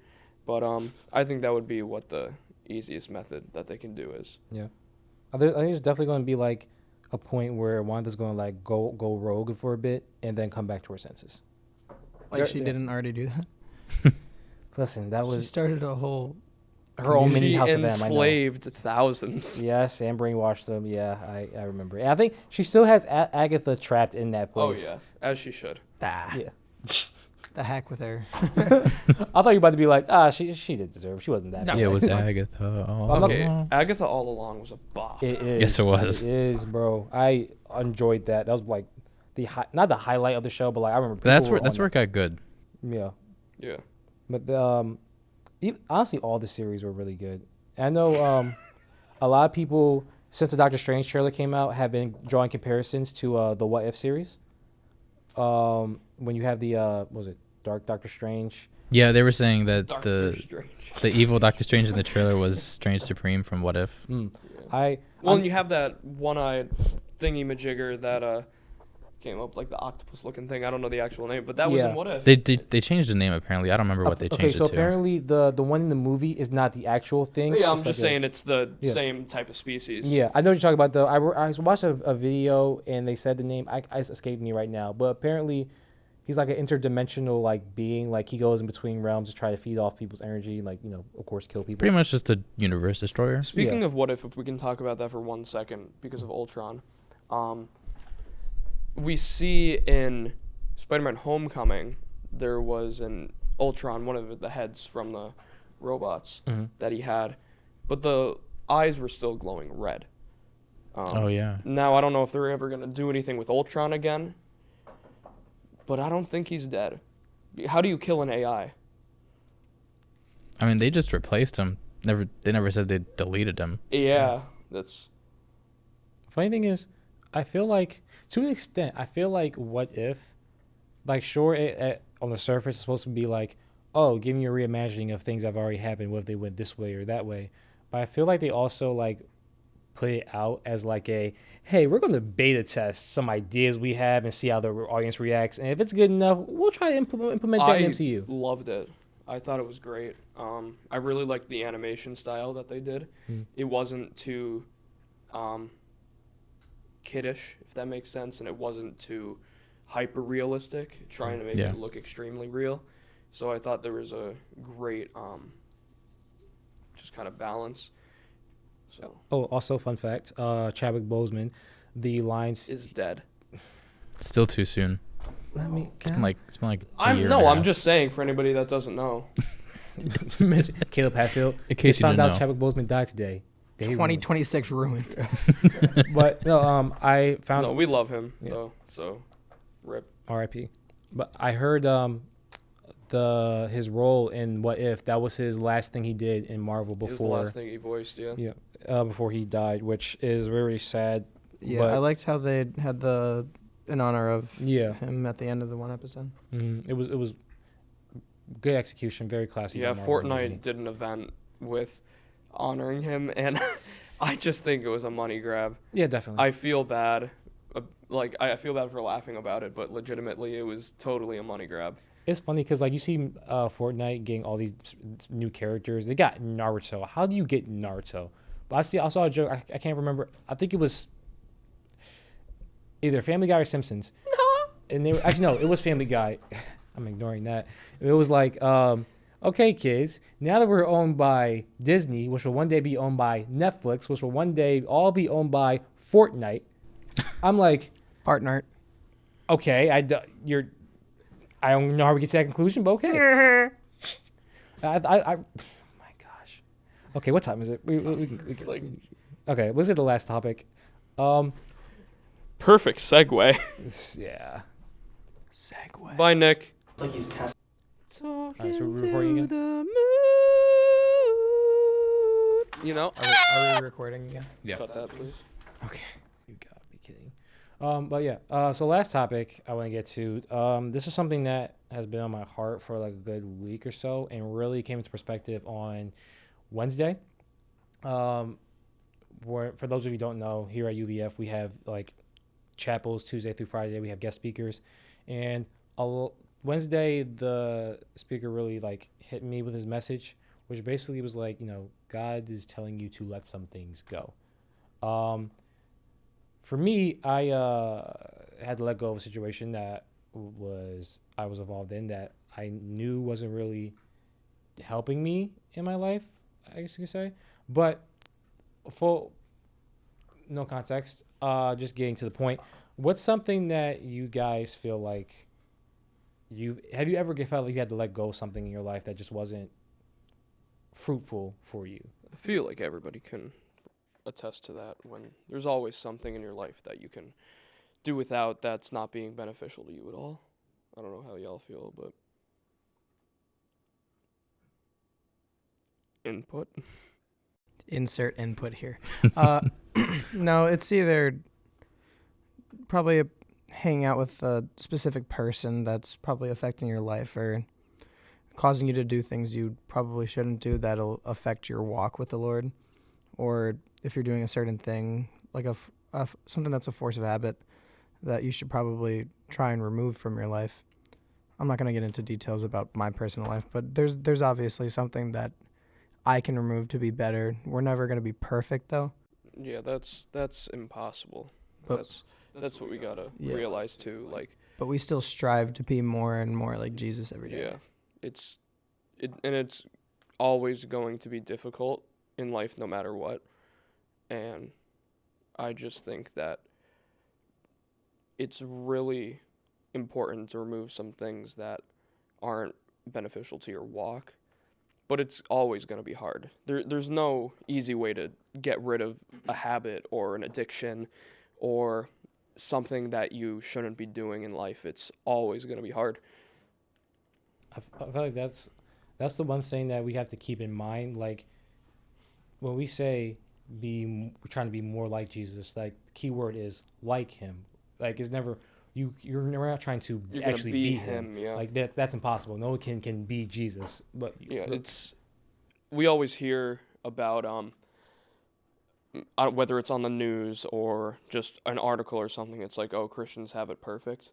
But I think that would be what the easiest method that they can do is. I think there's definitely going to be like a point where Wanda's going to like go rogue for a bit and then come back to her senses. Like she There's- didn't already do that. Listen, that She was started a whole. her own mini She House of M. I know. enslaved thousands. Yes, and brainwashed them. Yeah, I remember. And I think she still has Agatha trapped in that Oh, place. yeah, as she should. Yeah. The heck with her. I thought you were about to be like, she did deserve. She wasn't that. No. bad. Yeah, it was Agatha. all Okay, along. Agatha all along was a bop. It is. Yes, it was. It is, bro. I enjoyed that. That was like not the highlight of the show, but like I remember. But that's people where were that's on where it got good. that. Yeah, Yeah. but honestly, all the series were really good. I know a lot of people since the Doctor Strange trailer came out have been drawing comparisons to the What If series. When you have the what was it Dark Doctor Strange? Yeah, they were saying that Doctor Strange. the evil Doctor Strange in the trailer was Strange Supreme from What If. Mm. Yeah. Well, I'm- and you have that one-eyed thingy majigger that came up like the octopus-looking thing. I don't know the actual name, but that was Yeah. in What If. They changed the name apparently. I don't remember what they Okay, changed so it to. apparently the one in the movie is not the actual thing. Yeah, I'm It's just like a- saying it's the Yeah. same type of species. Yeah, I know what you're talking about though. I watched a video and they said the name. It's escaped me right now, but apparently he's like an interdimensional like being. Like he goes in between realms to try to feed off people's energy. Like of course, kill people. Pretty much just a universe destroyer. Speaking of What If we can talk about that for 1 second because of Ultron. We see in Spider-Man Homecoming, there was an Ultron, one of the heads from the robots Mhm. that he had, but the eyes were still glowing red. Oh yeah. Now, I don't know if they're ever going to do anything with Ultron again, but I don't think he's dead. How do you kill an AI? I mean, they just replaced him. They never said they deleted him. Yeah, that's... Funny thing is, I feel like to an extent, I feel like What If, like sure, on the surface it's supposed to be like, oh, giving you a reimagining of things that have already happened. What if they went this way or that way? But I feel like they also like put it out as like a, hey, we're going to beta test some ideas we have and see how the audience reacts, and if it's good enough, we'll try to implement that in MCU. Loved it. I thought it was great. I really liked the animation style that they did. Mm. It wasn't too kiddish, if that makes sense, and it wasn't too hyper realistic, trying to make Yeah. it look extremely real. So I thought there was a great just kind of balance. So Oh, also fun fact, Chadwick Boseman, the lines. is dead. Still too soon. Let me. It's been like a year and I'm a half. just saying for anybody that doesn't know. Caleb Hatfield. In case Just you found didn't out know. Chadwick Boseman died today. Day one. 2026 ruined. But no, I found No, we love him Yeah. though. So rip. R.I.P. But I heard his role in What If, that was his last thing he did in Marvel It was the before last thing he voiced, yeah. before he died, which is very sad. Yeah, But- I liked how they had in honor of Yeah, him at the end of the one episode. it was good execution, very classy. Yeah, by Marvel and Fortnite Disney. did an event with honoring him, and I just think it was a money grab. Yeah, definitely. I feel bad, I feel bad for laughing about it, but legitimately, it was totally a money grab. It's funny because like you see Fortnite getting all these new characters. They got Naruto. How do you get Naruto? But I saw a joke. I can't remember. I think it was either Family Guy or Simpsons. No. And they were actually no, it was Family Guy. I'm ignoring that. It was like, okay, kids, now that we're owned by Disney, which will one day be owned by Netflix, which will one day all be owned by Fortnite. I'm like, Partner. okay, I don't know how we get to that conclusion, but okay. oh my gosh. Okay, what time is it? We can, It's like okay, let's get the last topic. perfect segue. Yeah. Segway. Bye, Nick. Alright, so we're recording again. You know, Are we recording again? Yeah. cut that, please. Okay. You gotta be kidding. But yeah. So last topic I want to get to. This is something that has been on my heart for like a good week or so, and really came into perspective on Wednesday. For those of you who don't know, here at UVF we have like chapels Tuesday through Friday. We have guest speakers, and Wednesday the speaker really like hit me with his message, which basically was like, God is telling you to let some things go. For me, I had to let go of a situation that I was involved in that I knew wasn't really helping me in my life, I guess you could say. But full no context, just getting to the point. What's something that you guys feel like have you ever felt like you had to let go of something in your life that just wasn't fruitful for you? I feel like everybody can attest to that when there's always something in your life that you can do without that's not being beneficial to you at all. I don't know how y'all feel, but input. Insert input here. No, it's either probably hanging out with a specific person that's probably affecting your life or causing you to do things you probably shouldn't do that'll affect your walk with the Lord. Or if you're doing a certain thing, like something that's a force of habit that you should probably try and remove from your life. I'm not going to get into details about my personal life, but there's obviously something that I can remove to be better. We're never going to be perfect, though. Yeah, that's impossible. But That's what we gotta Yeah. realize too. Like, but we still strive to be more and more like Jesus every day. yeah, it's always going to be difficult in life, no matter what. And I just think that it's really important to remove some things that aren't beneficial to your walk. But it's always going to be hard. There's no easy way to get rid of a habit or an addiction or something that you shouldn't be doing in life. It's always going to be hard. I feel like that's the one thing that we have to keep in mind. Like when we say we're trying to be more like Jesus, like the key word is like him. Like it's never you're not trying to You're gonna actually be be him. him, yeah. Like that's impossible. No one can be Jesus. But Yeah, we always hear about whether it's on the news or just an article or something. It's like, oh, Christians have it perfect.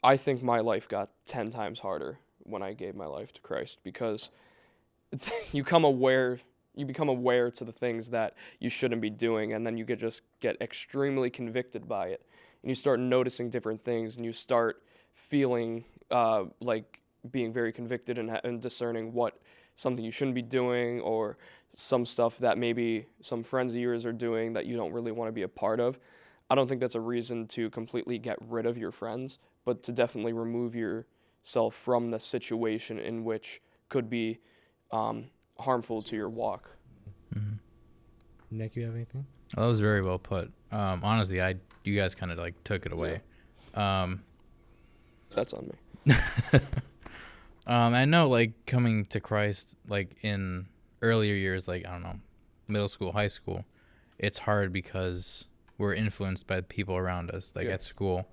I think my life got 10 times harder when I gave my life to Christ, because you become aware to the things that you shouldn't be doing, and then you just get extremely convicted by it, and you start noticing different things, and you start feeling like being very convicted and discerning what something you shouldn't be doing, or some stuff that maybe some friends of yours are doing that you don't really want to be a part of. I don't think that's a reason to completely get rid of your friends, but to definitely remove yourself from the situation in which could be harmful to your walk. Mm-hmm. Nick, you have anything? Well, that was very well put. Honestly, you guys kind of like took it away. That's on me. I know, like, coming to Christ, like, in earlier years, like, I don't know, middle school, high school, it's hard because we're influenced by the people around us, like, at school.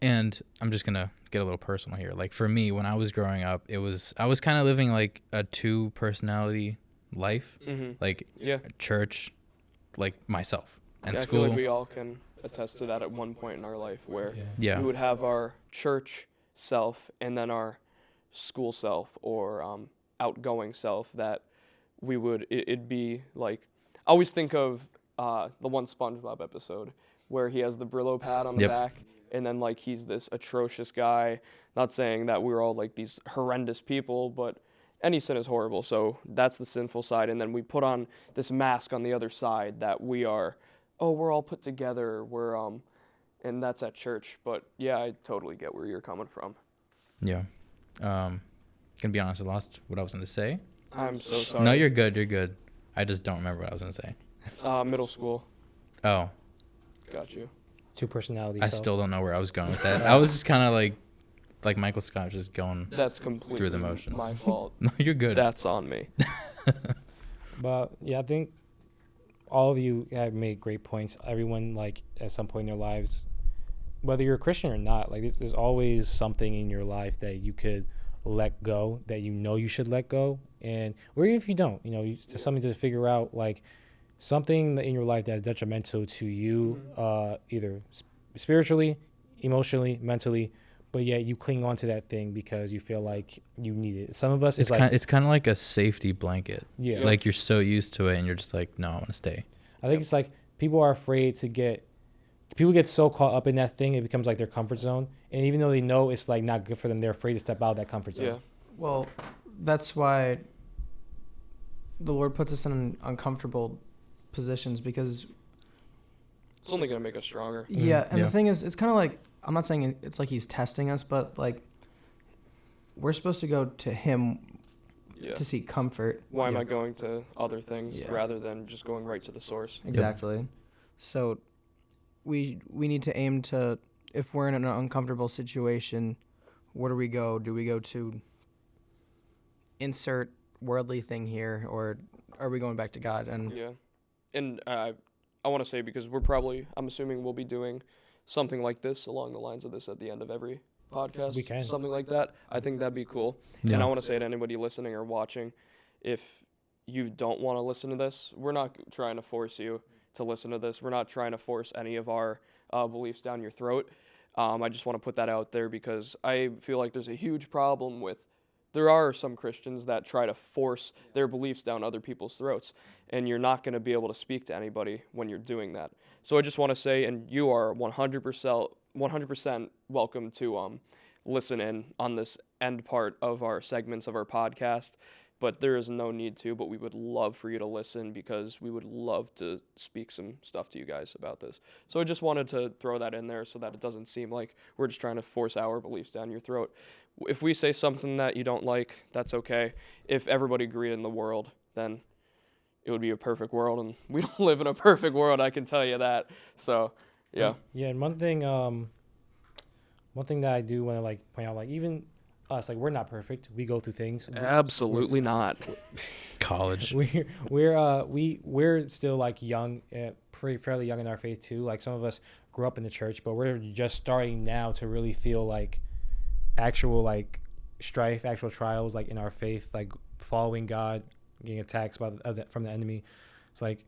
And I'm just going to get a little personal here. Like, for me, when I was growing up, I was kind of living, like, a two-personality life. Mm-hmm. Like, Yeah. church, like, myself, and I school. feel like we all can attest to that at one point in our life, where Yeah. we would have our church self and then our school self, or outgoing self, that it'd be like, I always think of the one SpongeBob episode where he has the Brillo pad on the Yep. back, and then like he's this atrocious guy. Not saying that we're all like these horrendous people, but any sin is horrible, so that's the sinful side. And then we put on this mask on the other side that we're all put together, and that's at church. But yeah, I totally get where you're coming from. Yeah. Gonna be honest, I lost what I was gonna say. I'm so sorry. No, you're good. I just don't remember what I was gonna say. Middle school. Oh, Got you. Two personalities. I still don't know where I was going with that. I was just kind of like Michael Scott, just going. That's completely Through the motions. my fault. No, you're good. That's on me. But yeah, I think all of you have made great points. Everyone, like, at some point in their lives, whether you're a Christian or not, like, there's always something in your life that you could let go, that you know you should let go, or even if you don't, just something to figure out, like, something in your life that's detrimental to you, either spiritually, emotionally, mentally, but yet you cling on to that thing because you feel like you need it. Some of us, it's kind of like a safety blanket. Yeah. Like, you're so used to it, and you're just like, no, I want to stay. I think it's like people are afraid people get so caught up in that thing, it becomes like their comfort zone. And even though they know it's like not good for them, they're afraid to step out of that comfort zone. Yeah. Well, that's why the Lord puts us in uncomfortable positions, because It's only gonna make us stronger. yeah, and Yeah. the thing is, it's kind of like, I'm not saying it's like he's testing us, but like we're supposed to go to him Yeah. to seek comfort. Why am Yeah. I going to other things Yeah. rather than just going right to the source? Exactly. So we need to aim to, if we're in an uncomfortable situation, where do we go? Do we go to insert worldly thing here, or are we going back to God? And Yeah. And I want to say, because I'm assuming we'll be doing something like this along the lines of this at the end of every podcast. We can. Something like that. I think that'd be cool. Yeah. And I want to say to anybody listening or watching, if you don't want to listen to this, we're not trying to force you to listen to this. We're not trying to force any of our beliefs down your throat. I just want to put that out there because I feel like there's a huge problem with, there are some Christians that try to force their beliefs down other people's throats, and you're not going to be able to speak to anybody when you're doing that. So I just want to say, and you are 100% welcome to listen in on this end part of our segments of our podcast, but there is no need to, but we would love for you to listen because we would love to speak some stuff to you guys about this. So I just wanted to throw that in there so that it doesn't seem like we're just trying to force our beliefs down your throat. If we say something that you don't like, that's okay. If everybody agreed in the world, then it would be a perfect world, and we don't live in a perfect world, I can tell you that. So, yeah. Yeah, and one thing that I do want to like point out, like even us, like we're not perfect. We go through things. Absolutely not. College. We're still like young, fairly young in our faith too. Like some of us grew up in the church, but we're just starting now to really feel like actual like strife, actual trials, like in our faith, like following God, getting attacked from the enemy. It's like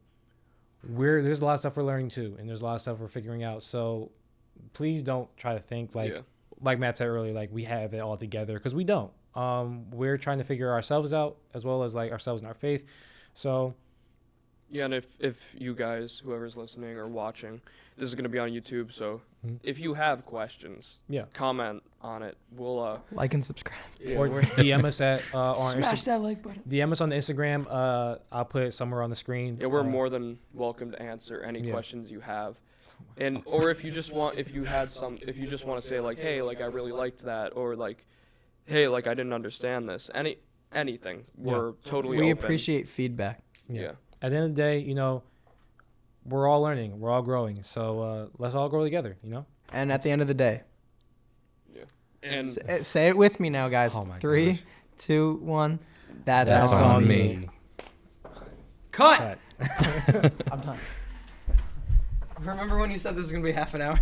there's a lot of stuff we're learning too, and there's a lot of stuff we're figuring out. So please don't try to think like Matt said earlier, like we have it all together, because we don't. We're trying to figure ourselves out as well as like ourselves in our faith. So Yeah, and if you guys, whoever's listening or watching, this is going to be on YouTube, so if you have questions, yeah, comment on it. We'll like and subscribe. or DM us at on Smash that like button. DM us on the Instagram. I'll put it somewhere on the screen. Yeah, we're more than welcome to answer any questions you have. And or if you just want to say like, hey, like I really liked that, or like, hey, like I didn't understand this. Anything. We're totally We open. appreciate feedback. Yeah. At the end of the day, we're all learning, we're all growing. So let's all grow together. And at the end of the day, And say it with me now, guys. Oh my 3, gosh. 2, 1. That's, That's on on me. me. Cut. Cut. I'm done. Remember when you said this was gonna be half an hour?